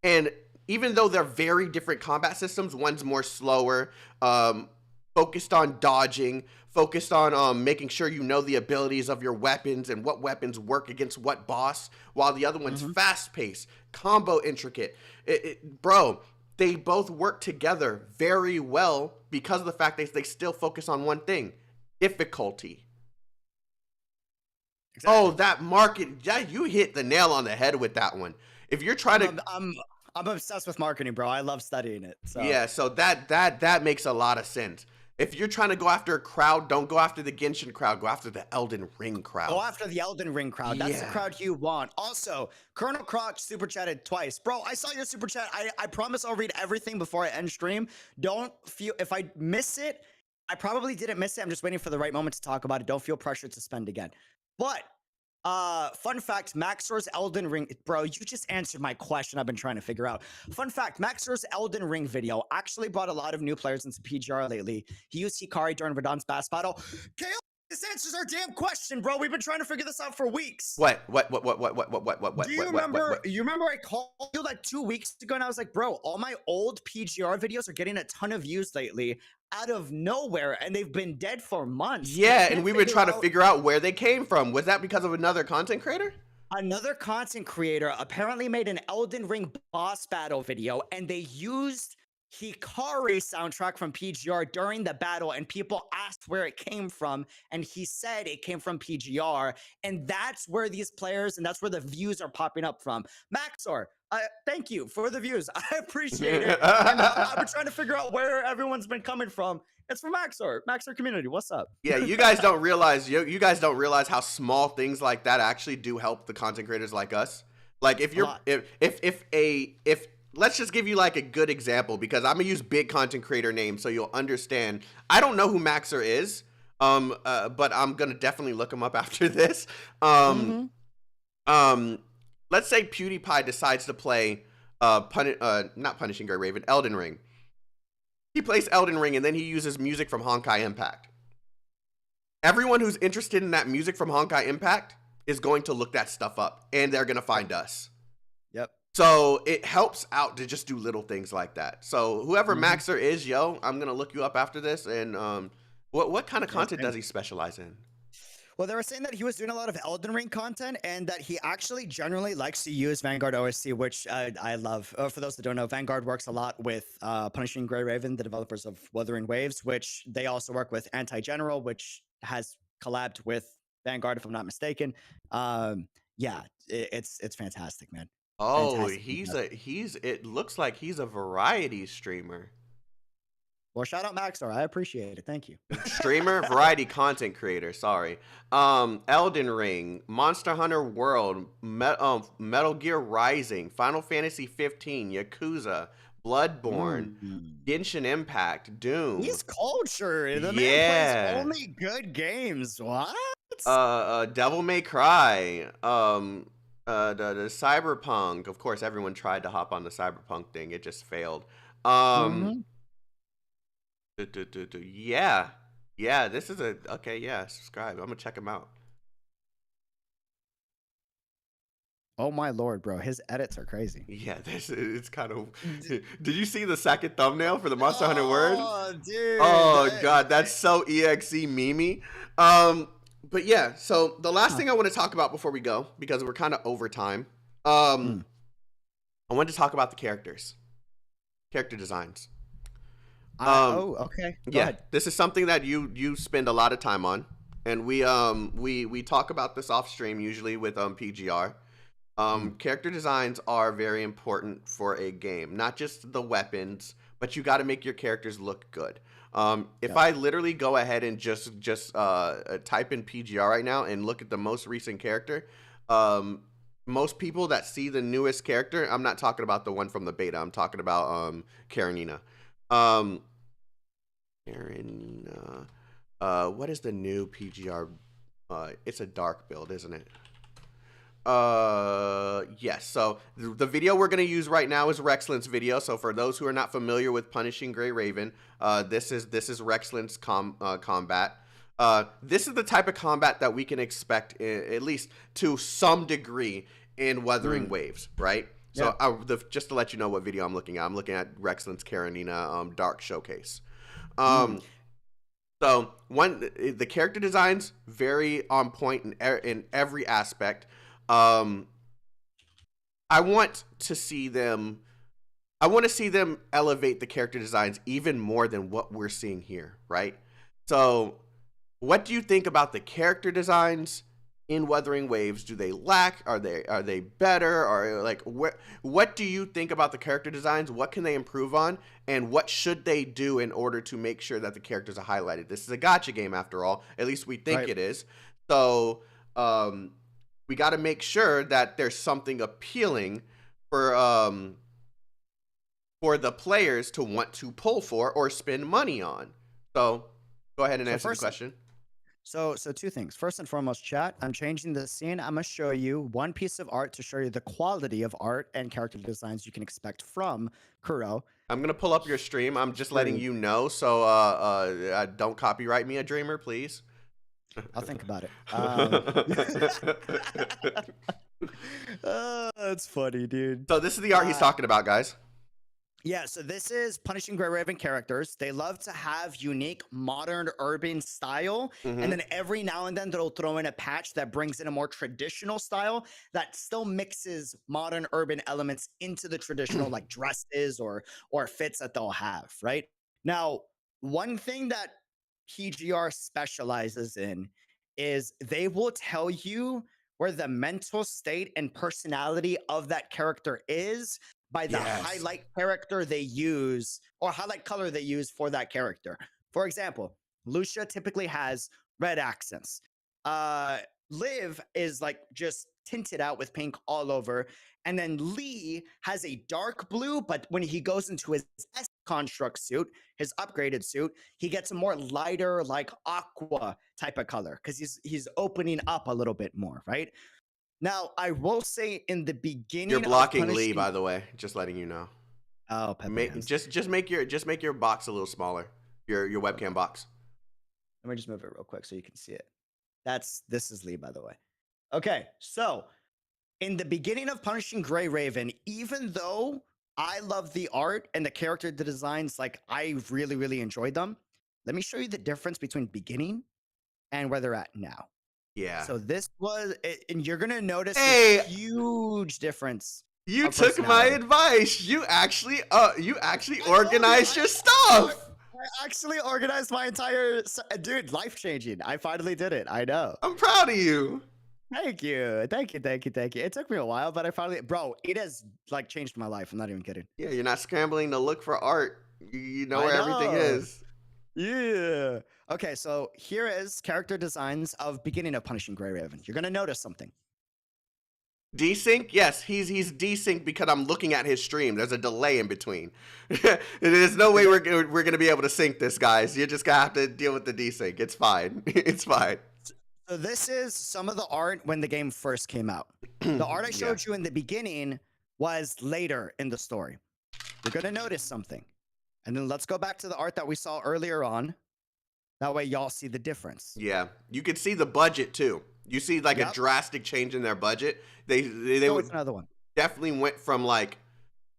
S2: and even though they're very different combat systems, one's more slower, focused on dodging, focused on making sure you know the abilities of your weapons and what weapons work against what boss, while the other one's fast-paced, combo intricate. Bro, they both work together very well because of the fact that they still focus on one thing: difficulty. Exactly. Oh, that market! Yeah, you hit the nail on the head with that one. If you're trying to,
S3: I'm obsessed with marketing, bro. I love studying it. So.
S2: Yeah, so that makes a lot of sense. If you're trying to go after a crowd, don't go after the Genshin crowd. Go after the Elden Ring crowd.
S3: Go after the Elden Ring crowd. That's the crowd you want. Also, Colonel Croc super chatted twice. Bro, I saw your super chat. I promise I'll read everything before I end stream. Don't feel, if I miss it, I probably didn't miss it. I'm just waiting for the right moment to talk about it. Don't feel pressured to spend again. But fun fact, Maxor's Elden Ring, bro, you just answered my question I've been trying to figure out. Fun fact, Maxor's Elden Ring video actually brought a lot of new players into PGR lately. He used Hikari during Radahn's Bass battle. Kale, this answers our damn question, bro. We've been trying to figure this out for weeks.
S2: What?
S3: Do you remember? You remember I called you like 2 weeks ago, and I was like, bro, all my old PGR videos are getting a ton of views lately, out of nowhere, and they've been dead for months.
S2: Yeah, and we were trying to figure out where they came from. Was that because of another content creator?
S3: Another content creator apparently made an Elden Ring boss battle video, and they used Hikari soundtrack from PGR during the battle, and people asked where it came from, and he said it came from PGR, and that's where these players and that's where the views are popping up from. Maxor, thank you for the views. I appreciate it. And, I've been trying to figure out where everyone's been coming from. It's from Maxor community. What's up?
S2: Yeah, you guys don't realize you guys don't realize how small things like that actually do help the content creators like us. Like if you're if let's just give you like a good example, because I'm gonna use big content creator names so you'll understand. I don't know who Maxor is, but I'm gonna definitely look him up after this. Let's say PewDiePie decides to play not Punishing Gray Raven, Elden Ring. He plays Elden Ring and then he uses music from Honkai Impact. Everyone who's interested in that music from Honkai Impact is going to look that stuff up, and they're gonna find us.
S3: Yep.
S2: So it helps out to just do little things like that. So whoever Maxor is, yo, I'm gonna look you up after this. And what kind of content does he specialize in?
S3: Well, they were saying that he was doing a lot of Elden Ring content, and that he actually generally likes to use Vanguard OSC, which I love. For those that don't know, Vanguard works a lot with Punishing Gray Raven, the developers of Wuthering Waves, which they also work with Anti-General, which has collabed with Vanguard, if I'm not mistaken. Yeah, it's fantastic, man.
S2: Oh,
S3: Fantastic.
S2: it looks like he's a variety streamer.
S3: Well, shout out Maxor. I appreciate it. Thank you.
S2: Streamer, variety content creator, sorry. Elden Ring, Monster Hunter World, Metal Gear Rising, Final Fantasy 15, Yakuza, Bloodborne, Genshin Impact, Doom.
S3: He's cultured. The man plays only good games. What?
S2: Devil May Cry, the Cyberpunk. Of course, everyone tried to hop on the Cyberpunk thing. It just failed. Yeah, this is okay. Yeah, subscribe. I'm gonna check him out.
S3: Oh my lord, bro, his edits are crazy.
S2: Yeah, it's kind of. Did you see the second thumbnail for the Monster Hunter Word?
S3: Oh, dude.
S2: Oh god, that's so exe memey. But yeah, so the last thing I want to talk about before we go, because we're kind of over time, I wanted to talk about the character designs.
S3: Okay. Go ahead.
S2: This is something that you spend a lot of time on, and we talk about this off stream usually with PGR. Character designs are very important for a game, not just the weapons, but you got to make your characters look good. If I literally go ahead and just type in PGR right now and look at the most recent character, most people that see the newest character, I'm not talking about the one from the beta, I'm talking about Karenina. Karenina. What is the new PGR? It's a dark build, isn't it? Yes. So the video we're gonna use right now is Rexlin's video. So for those who are not familiar with Punishing Gray Raven, this is Rexlin's combat. This is the type of combat that we can expect, at least to some degree, in Wuthering Waves, right? So just to let you know what video I'm looking at Rexlin's Karenina Dark Showcase. So the character designs very on point in every aspect. I want to see them elevate the character designs even more than what we're seeing here, right? So what do you think about the character designs in Wuthering Waves? Do they lack? Are they better? Or like what do you think about the character designs? What can they improve on? And what should they do in order to make sure that the characters are highlighted? This is a gacha game after all. At least we think it is. So we got to make sure that there's something appealing for the players to want to pull for or spend money on. So Go ahead and
S3: So
S2: answer the
S3: first,
S2: question.
S3: so two things. First and foremost, chat. I'm changing the scene. I'm gonna show you one piece of art to show you the quality of art and character designs you can expect from Kuro.
S2: I'm gonna pull up your stream. I'm just letting you know, so don't copyright me a dreamer, please.
S3: I'll think about it. That's funny, dude.
S2: So this is the art he's talking about, guys.
S3: Yeah, so this is Punishing Grey Raven characters. They love to have unique modern urban style. And then every now and then they'll throw in a patch that brings in a more traditional style that still mixes modern urban elements into the traditional like dresses or fits that they'll have, right? Now, one thing that PGR specializes in is they will tell you where the mental state and personality of that character is by the highlight character they use or highlight color they use for that character. For example, Lucia typically has red accents. Liv is like just tinted out with pink all over. And then Lee has a dark blue, but when he goes into his S construct suit, his upgraded suit, he gets a more lighter, like aqua type of color because he's opening up a little bit more, right? Now, I will say in the beginning,
S2: you're blocking Lee, by the way. Just letting you know.
S3: Oh,
S2: just make your box a little smaller. Your webcam box.
S3: Let me just move it real quick so you can see it. This is Lee, by the way. Okay, so in the beginning of Punishing Grey Raven, even though I love the art and the character designs, like I really, really enjoyed them. Let me show you the difference between beginning and where they're at now.
S2: Yeah.
S3: So this was, and you're gonna notice a huge difference.
S2: You took my advice. You actually organized your stuff.
S3: I actually organized my entire dude. Life changing. I finally did it. I know.
S2: I'm proud of you.
S3: Thank you. It took me a while, but I finally, bro. It has like changed my life. I'm not even kidding.
S2: Yeah, you're not scrambling to look for art. You know where everything is.
S3: Yeah. Okay, so here is character designs of beginning of Punishing Grey Raven. You're gonna notice something.
S2: Desync? Yes, he's desync because I'm looking at his stream. There's a delay in between. There's no way we're gonna be able to sync this, guys. You're just gonna have to deal with the desync. It's fine. It's fine.
S3: So this is some of the art when the game first came out. The art I showed you in the beginning was later in the story. You're gonna notice something. And then let's go back to the art that we saw earlier on. That way y'all see the difference.
S2: Yeah. You can see the budget too. You see like a drastic change in their budget. They would
S3: another one.
S2: Definitely went from like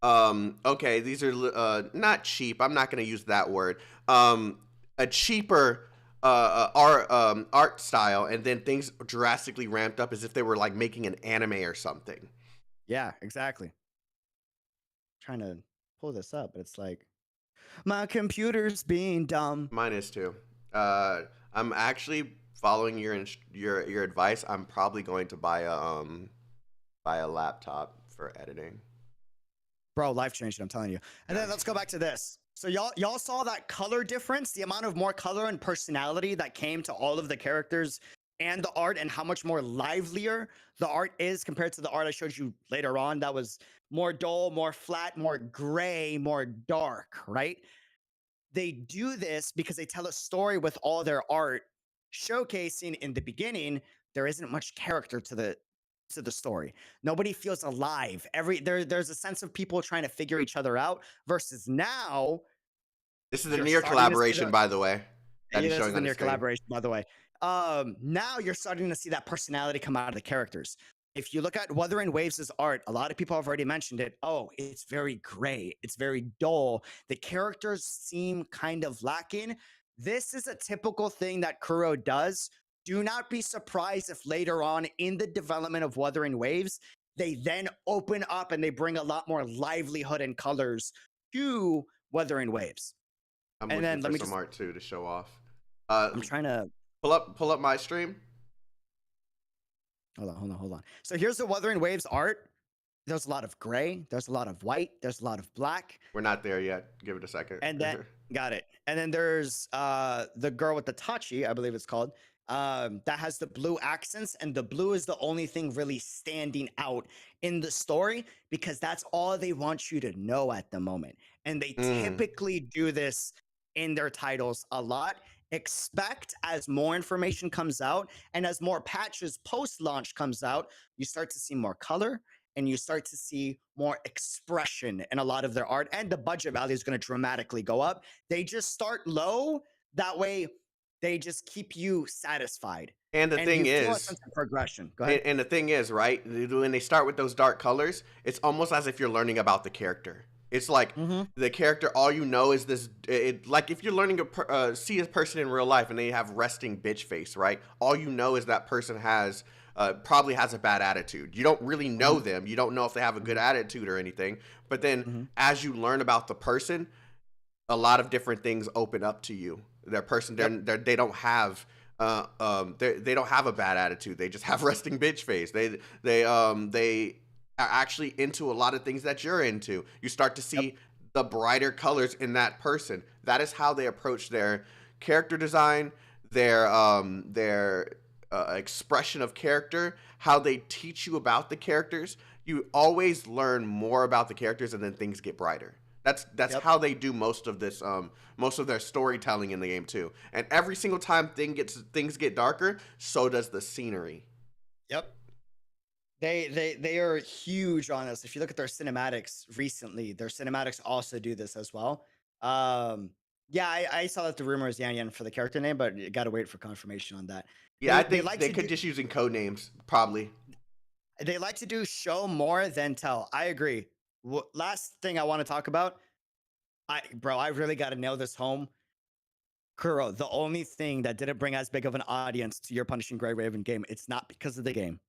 S2: okay, these are not cheap. I'm not going to use that word. A cheaper art style, and then things drastically ramped up as if they were like making an anime or something.
S3: Yeah, exactly. Trying to pull this up, but it's like my computer's being dumb.
S2: Mine is too. I'm actually following your advice. I'm probably going to buy a laptop for editing.
S3: Bro, life changing, I'm telling you. And then let's go back to this. So y'all saw that color difference, the amount of more color and personality that came to all of the characters and the art, and how much more livelier the art is compared to the art I showed you later on. That was more dull, more flat, more gray, more dark, right? They do this because they tell a story with all their art, showcasing in the beginning there isn't much character to the story. Nobody feels alive. There's a sense of people trying to figure each other out, versus now.
S2: This is a near collaboration, by the way.
S3: That is showing the near collaboration, by the way. Now you're starting to see that personality come out of the characters. If you look at Wuthering Waves' art, a lot of people have already mentioned it. Oh, it's very gray. It's very dull. The characters seem kind of lacking. This is a typical thing that Kuro does. Do not be surprised if later on in the development of Wuthering Waves, they then open up and they bring a lot more livelihood and colors to Wuthering Waves.
S2: I'm looking for some art too to show off.
S3: I'm trying to
S2: pull up my stream.
S3: Hold on. So here's the Wuthering Waves art. There's a lot of gray. There's a lot of white. There's a lot of black.
S2: We're not there yet. Give it a second.
S3: And then got it. And then there's the girl with the Tachi, I believe it's called. That has the blue accents, and the blue is the only thing really standing out in the story because that's all they want you to know at the moment. And they typically do this in their titles a lot. expect as more information comes out and as more patches post-launch comes out, you start to see more color and you start to see more expression in a lot of their art, and the budget value is going to dramatically go up. They just start low, that way they just keep you satisfied.
S2: And the
S3: And
S2: thing
S3: you feel a
S2: is,
S3: sense of progression. Go ahead.
S2: and the thing is, right, when they start with those dark colors, it's almost as if you're learning about the character. It's like the character, all you know is this. Like if you're learning to see a person in real life and they have resting bitch face, right? All you know is that person has probably has a bad attitude. You don't really know them. You don't know if they have a good attitude or anything. But then as you learn about the person, a lot of different things open up to you. Their person, they don't have. They don't have a bad attitude. They just have resting bitch face. They are actually into a lot of things that you're into. You start to see the brighter colors in that person. That is how they approach their character design, their expression of character, how they teach you about the characters. You always learn more about the characters, and then things get brighter. That's how they do most of this, most of their storytelling in the game too. And every single time things get darker, so does the scenery.
S3: Yep. They are huge on this. If you look at their cinematics recently, their cinematics also do this as well. Yeah, I saw that the rumor is Yan Yan for the character name, but you gotta wait for confirmation on that.
S2: Yeah, I think they could just using code names, probably.
S3: They like to do show more than tell. I agree. Last thing I want to talk about, I really got to nail this home. Kuro, the only thing that didn't bring as big of an audience to your Punishing Gray Raven game, it's not because of the game.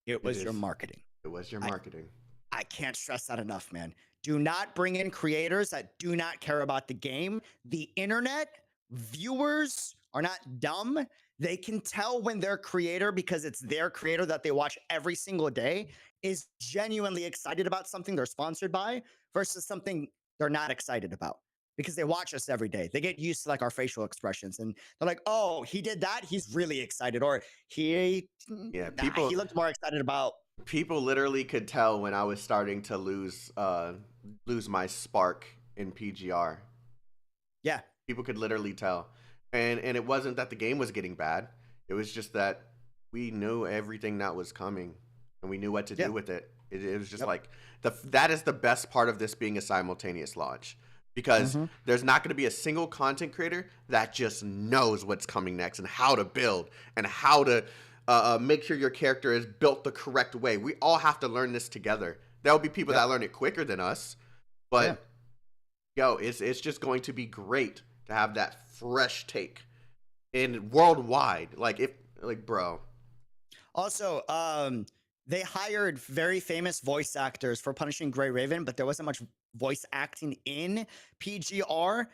S3: It was your marketing.
S2: It was your marketing.
S3: I can't stress that enough, man. Do not bring in creators that do not care about the game. The internet, viewers are not dumb. They can tell when their creator, because it's their creator that they watch every single day, is genuinely excited about something they're sponsored by versus something they're not excited about, because they watch us every day. They get used to like our facial expressions and they're like, oh, he did that, he's really excited. Or he looked more excited about.
S2: People literally could tell when I was starting to lose my spark in PGR.
S3: Yeah.
S2: People could literally tell. And it wasn't that the game was getting bad. It was just that we knew everything that was coming and we knew what to do with it. It was just like that is the best part of this being a simultaneous launch, because there's not going to be a single content creator that just knows what's coming next and how to build and how to make sure your character is built the correct way. We all have to learn this together. There'll be people that learn it quicker than us, but it's just going to be great to have that fresh take in worldwide. Bro.
S3: Also, they hired very famous voice actors for Punishing Gray Raven, but there wasn't much voice acting in PGR.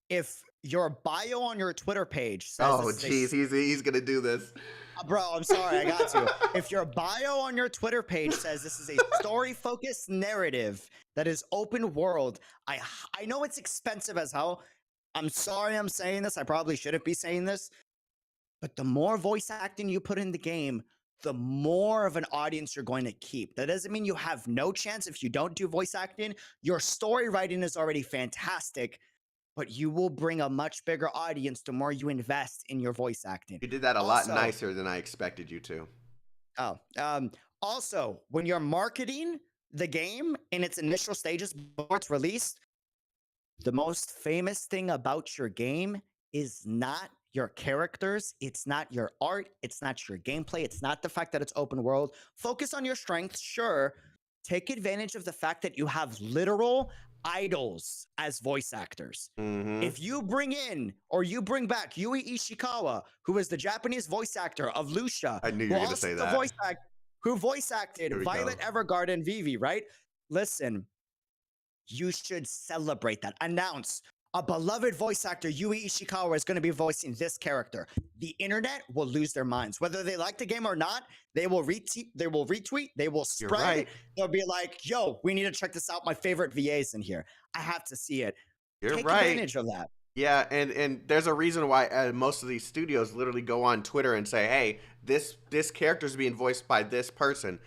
S3: If your bio on your Twitter page says,
S2: oh jeez, he's gonna do this,
S3: bro, I'm sorry, I got to. If your bio on your Twitter page says this is a story-focused narrative that is open world, I know it's expensive as hell. I'm sorry I'm saying this. I probably shouldn't be saying this. But the more voice acting you put in the game, the more of an audience you're going to keep. That doesn't mean you have no chance if you don't do voice acting. Your story writing is already fantastic, but you will bring a much bigger audience the more you invest in your voice acting.
S2: You did that a lot nicer than I expected you to.
S3: Also, when you're marketing the game in its initial stages before it's released, the most famous thing about your game is not your characters, it's not your art, it's not your gameplay, it's not the fact that it's open world. Focus on your strengths, sure. Take advantage of the fact that you have literal idols as voice actors. If you bring in or you bring back Yui Ishikawa, who is the Japanese voice actor of Lucia,
S2: I knew you were going to say that.
S3: Who voice acted Violet Evergarden and Vivi, right? Listen, you should celebrate that. Announce a beloved voice actor, Yui Ishikawa, is going to be voicing this character. The internet will lose their minds. Whether they like the game or not, they will retweet, they will spread. They'll be like, yo, we need to check this out. My favorite VA's in here. I have to see it. Take advantage of that.
S2: Yeah, and there's a reason why most of these studios literally go on Twitter and say, hey, this character's being voiced by this person.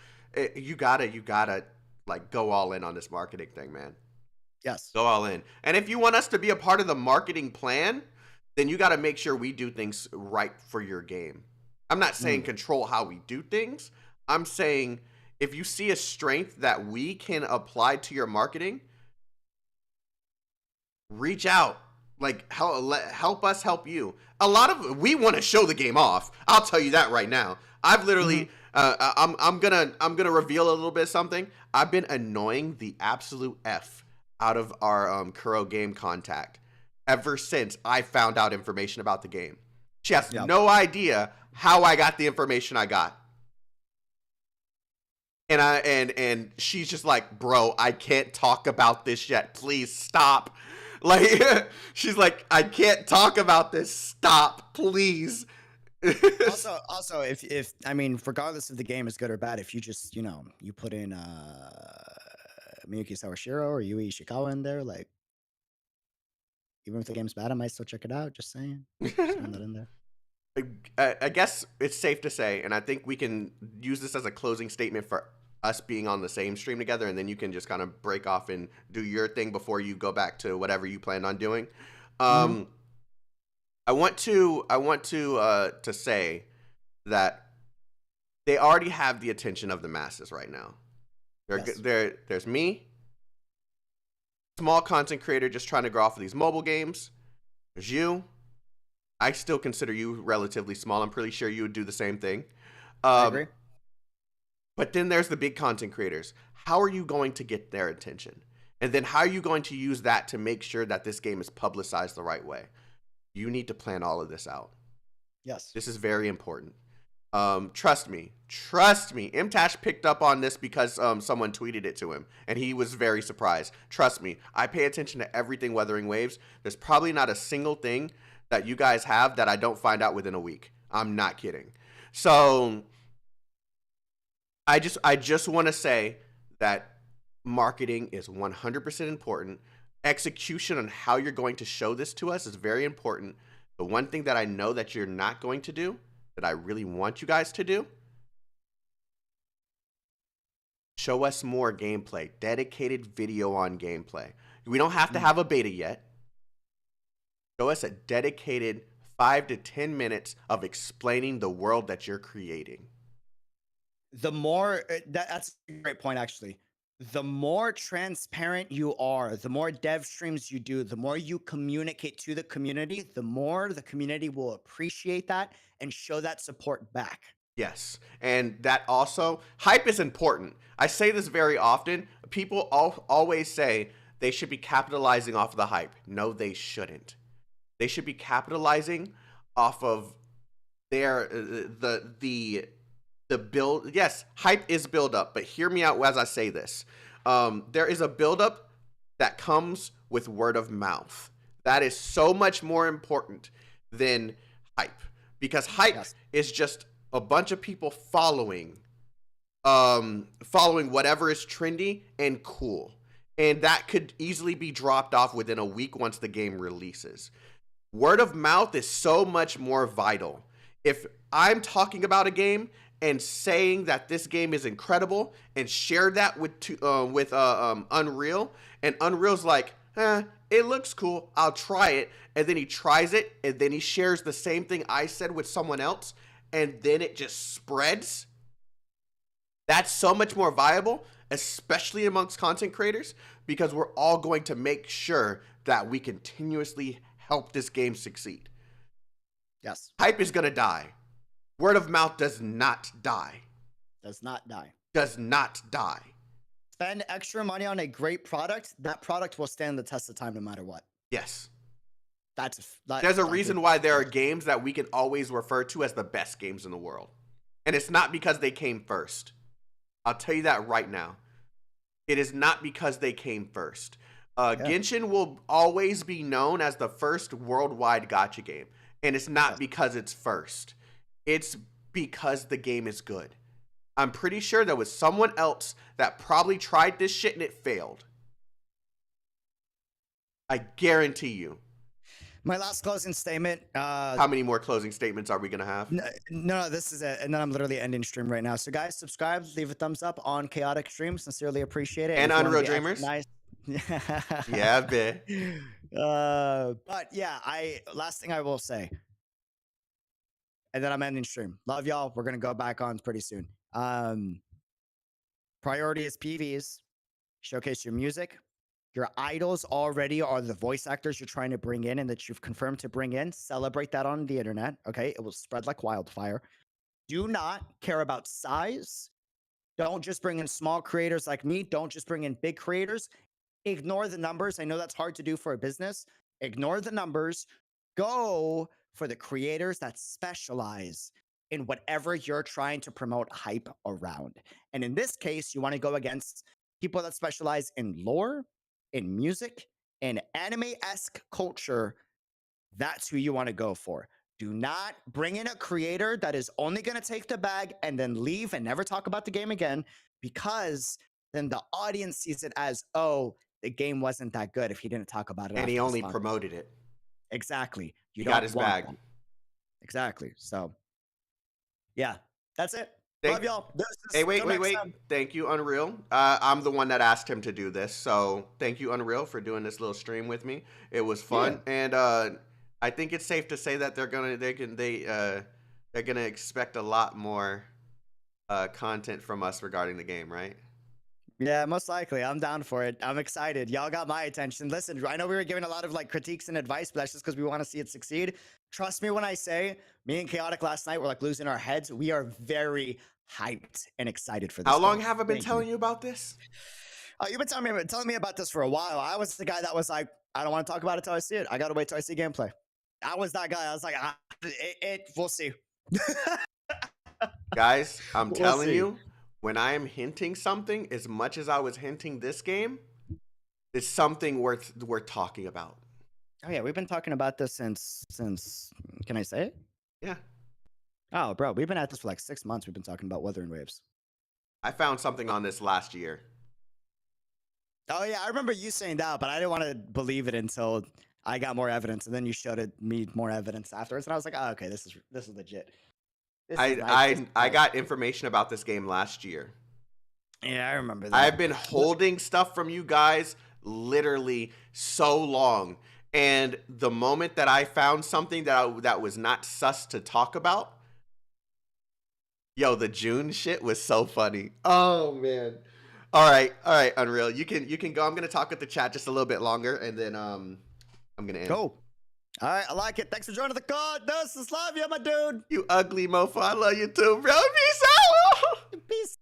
S2: You gotta like go all in on this marketing thing, man.
S3: Yes.
S2: Go all in. And if you want us to be a part of the marketing plan, then you got to make sure we do things right for your game. I'm not saying control how we do things. I'm saying if you see a strength that we can apply to your marketing, reach out. Like help us help you. We want to show the game off. I'll tell you that right now. I've literally I'm gonna reveal a little bit of something. I've been annoying the absolute F out of our Kuro game contact ever since I found out information about the game. She has no idea how I got the information I got. And she's just like, bro, I can't talk about this yet. Please stop. Like, she's like, I can't talk about this. Stop, please.
S3: also, if I mean, regardless if the game is good or bad, if you just, you put in Miyuki Sawashiro or Yui Ishikawa in there, like, even if the game's bad, I might still check it out. Just saying. Just throwing that in there.
S2: I guess it's safe to say, and I think we can use this as a closing statement for us being on the same stream together, and then you can just kind of break off and do your thing before you go back to whatever you plan on doing. I want to say that they already have the attention of the masses right now. There's me, small content creator just trying to grow off of these mobile games. There's you. I still consider you relatively small. I'm pretty sure you would do the same thing.
S3: I agree.
S2: But then there's the big content creators. How are you going to get their attention? And then how are you going to use that to make sure that this game is publicized the right way? You need to plan all of this out.
S3: Yes.
S2: This is very important. Trust me. MTash picked up on this because someone tweeted it to him, and he was very surprised. Trust me. I pay attention to everything Wuthering Waves. There's probably not a single thing that you guys have that I don't find out within a week. I'm not kidding. So I just want to say that marketing is 100% important. Execution on how you're going to show this to us is very important. The one thing that I know that you're not going to do, that I really want you guys to do, show us more gameplay, dedicated video on gameplay. We don't have to have a beta yet. Show us a dedicated 5 to 10 minutes of explaining the world that you're creating.
S3: The more that's a great point, actually. The more transparent you are, the more dev streams you do, the more you communicate to the community, the more the community will appreciate that and show that support back.
S2: Yes. And that also, hype is important. I say this very often. People always say they should be capitalizing off of the hype. No, they shouldn't. They should be capitalizing off of their the build. Yes, hype is build up, but hear me out as I say this. There is a build up that comes with word of mouth. That is so much more important than hype, because hype is just a bunch of people following whatever is trendy and cool, and that could easily be dropped off within a week once the game releases. Word of mouth is so much more vital. If I'm talking about a game and saying that this game is incredible and share that with Unreal, and Unreal's like, it looks cool, I'll try it, and then he tries it, and then he shares the same thing I said with someone else, and then it just spreads, that's so much more viable, especially amongst content creators, because we're all going to make sure that we continuously help this game succeed.
S3: Yes.
S2: Hype is going to die. Word of mouth does not die.
S3: Does not die.
S2: Does not die.
S3: Spend extra money on a great product. That product will stand the test of time no matter what.
S2: Yes.
S3: There's
S2: a reason why there are games that we can always refer to as the best games in the world. And it's not because they came first. I'll tell you that right now. It is not because they came first. Genshin will always be known as the first worldwide gacha game. And it's not because it's first. It's because the game is good. I'm pretty sure there was someone else that probably tried this shit and it failed. I guarantee you.
S3: My last closing statement.
S2: How many more closing statements are we going to have?
S3: No, this is it. And then I'm literally ending stream right now. So guys, subscribe, leave a thumbs up on Chaotic Stream. Sincerely appreciate it.
S2: And Unreal Dreamers.
S3: Nice.
S2: Yeah, bitch.
S3: But yeah, last thing I will say, and then I'm ending stream. Love y'all. We're gonna go back on pretty soon. Priority is PVs. Showcase your music. Your idols already are the voice actors you're trying to bring in and that you've confirmed to bring in. Celebrate that on the internet. Okay. It will spread like wildfire. Do not care about size. Don't just bring in small creators like me. Don't just bring in big creators. Ignore the numbers. I know that's hard to do for a business. Ignore the numbers. Go for the creators that specialize in whatever you're trying to promote hype around. And in this case, you want to go against people that specialize in lore, in music, in anime-esque culture. That's who you want to go for. Do not bring in a creator that is only going to take the bag and then leave and never talk about the game again, because then the audience sees it as, oh, the game wasn't that good if he didn't talk about it.
S2: And he only promoted it.
S3: Exactly.
S2: He got his bag.
S3: That. Exactly. So, yeah, that's it. Love y'all.
S2: Hey, wait. Thank you, Unreal. I'm the one that asked him to do this, so thank you, Unreal, for doing this little stream with me. It was fun, and I think it's safe to say that they're gonna expect a lot more content from us regarding the game, right?
S3: Yeah, most likely. I'm down for it. I'm excited. Y'all got my attention. Listen, I know we were giving a lot of like critiques and advice, but that's just because we want to see it succeed. Trust me when I say, me and Chaotic last night were like losing our heads. We are very hyped and excited for this.
S2: How long have I been telling you about this?
S3: You've been telling me about this for a while. I was the guy that was like, I don't want to talk about it till I see it. I gotta wait till I see gameplay. I was that guy. I was like, we'll see.
S2: Guys, I'm telling you, when I am hinting something, as much as I was hinting this game, it's something worth talking about.
S3: Oh yeah, we've been talking about this since. Can I say it?
S2: Yeah.
S3: Oh, bro, we've been at this for like 6 months. We've been talking about Wuthering Waves.
S2: I found something on this last year.
S3: Oh yeah, I remember you saying that, but I didn't want to believe it until I got more evidence, and then you showed me more evidence afterwards, and I was like, oh, okay, this is legit.
S2: I got information about this game last year.
S3: Yeah, I remember that.
S2: I've been holding stuff from you guys literally so long, and the moment that I found something that was not sus to talk about, yo, the June shit was so funny. Oh man. All right, Unreal. You can go. I'm gonna talk with the chat just a little bit longer, and then I'm gonna end.
S3: Go. All right, I like it. Thanks for joining the call. This is love you, my dude.
S2: You ugly mofo. I love you too, bro. Peace out.
S3: Peace.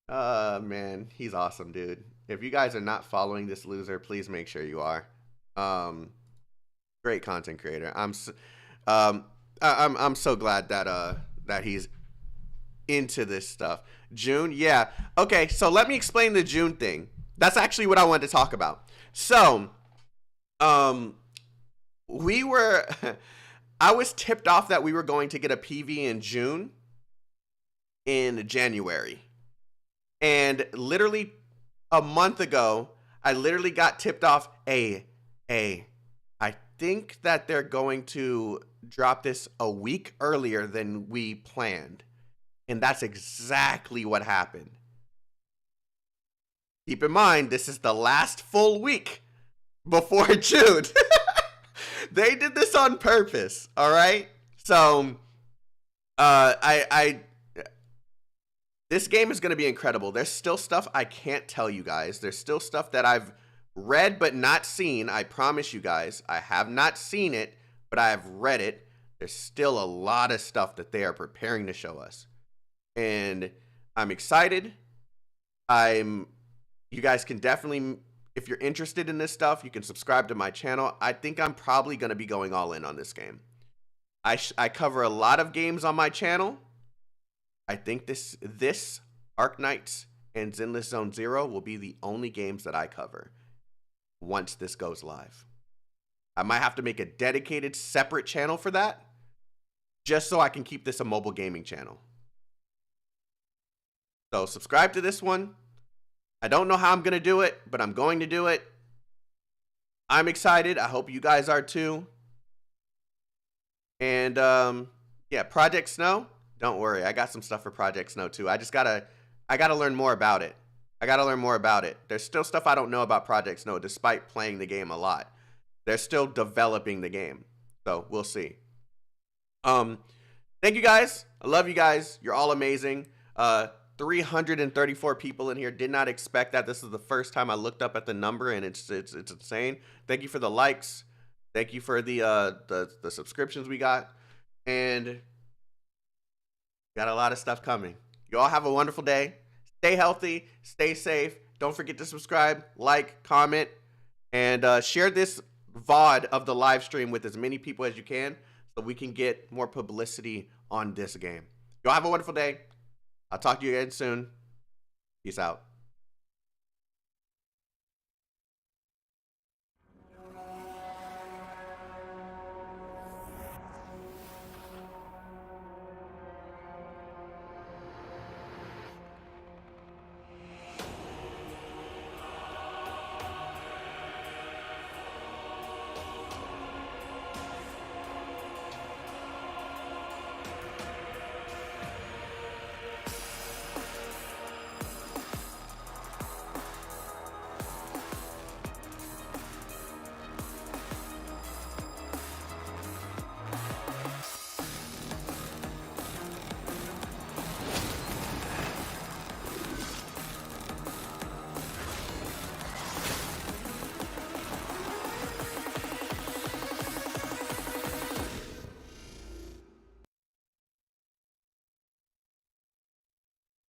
S2: Man, he's awesome, dude. If you guys are not following this loser, please make sure you are. Great content creator. I'm so glad that he's into this stuff. June, yeah. Okay, so let me explain the June thing. That's actually what I wanted to talk about. So, I was tipped off that we were going to get a PV in June, in January. And literally a month ago, I literally got tipped off, I think that they're going to drop this a week earlier than we planned. And that's exactly what happened. Keep in mind, this is the last full week before June. They did this on purpose, all right? So, this game is going to be incredible. There's still stuff I can't tell you guys. There's still stuff that I've read but not seen. I promise you guys, I have not seen it, but I have read it. There's still a lot of stuff that they are preparing to show us. And I'm excited. You guys can definitely, if you're interested in this stuff, you can subscribe to my channel. I think I'm probably going to be going all in on this game. I cover a lot of games on my channel. I think this Arknights and Zenless Zone Zero will be the only games that I cover once this goes live. I might have to make a dedicated separate channel for that, just so I can keep this a mobile gaming channel. So subscribe to this one. I don't know how I'm going to do it, but I'm going to do it. I'm excited. I hope you guys are too. And yeah, Project Snow, don't worry. I got some stuff for Project Snow too. I gotta learn more about it. I gotta learn more about it. There's still stuff I don't know about Project Snow, despite playing the game a lot. They're still developing the game, so we'll see. Thank you guys. I love you guys. You're all amazing. 334 people in here. Did not expect that. This is the first time I looked up at the number, and it's insane. Thank you for the likes. Thank you for the subscriptions we got, and got a lot of stuff coming. You all have a wonderful day. Stay healthy. Stay safe. Don't forget to subscribe, like, comment, and share this VOD of the live stream with as many people as you can, so we can get more publicity on this game. Y'all have a wonderful day. I'll talk to you again soon. Peace out.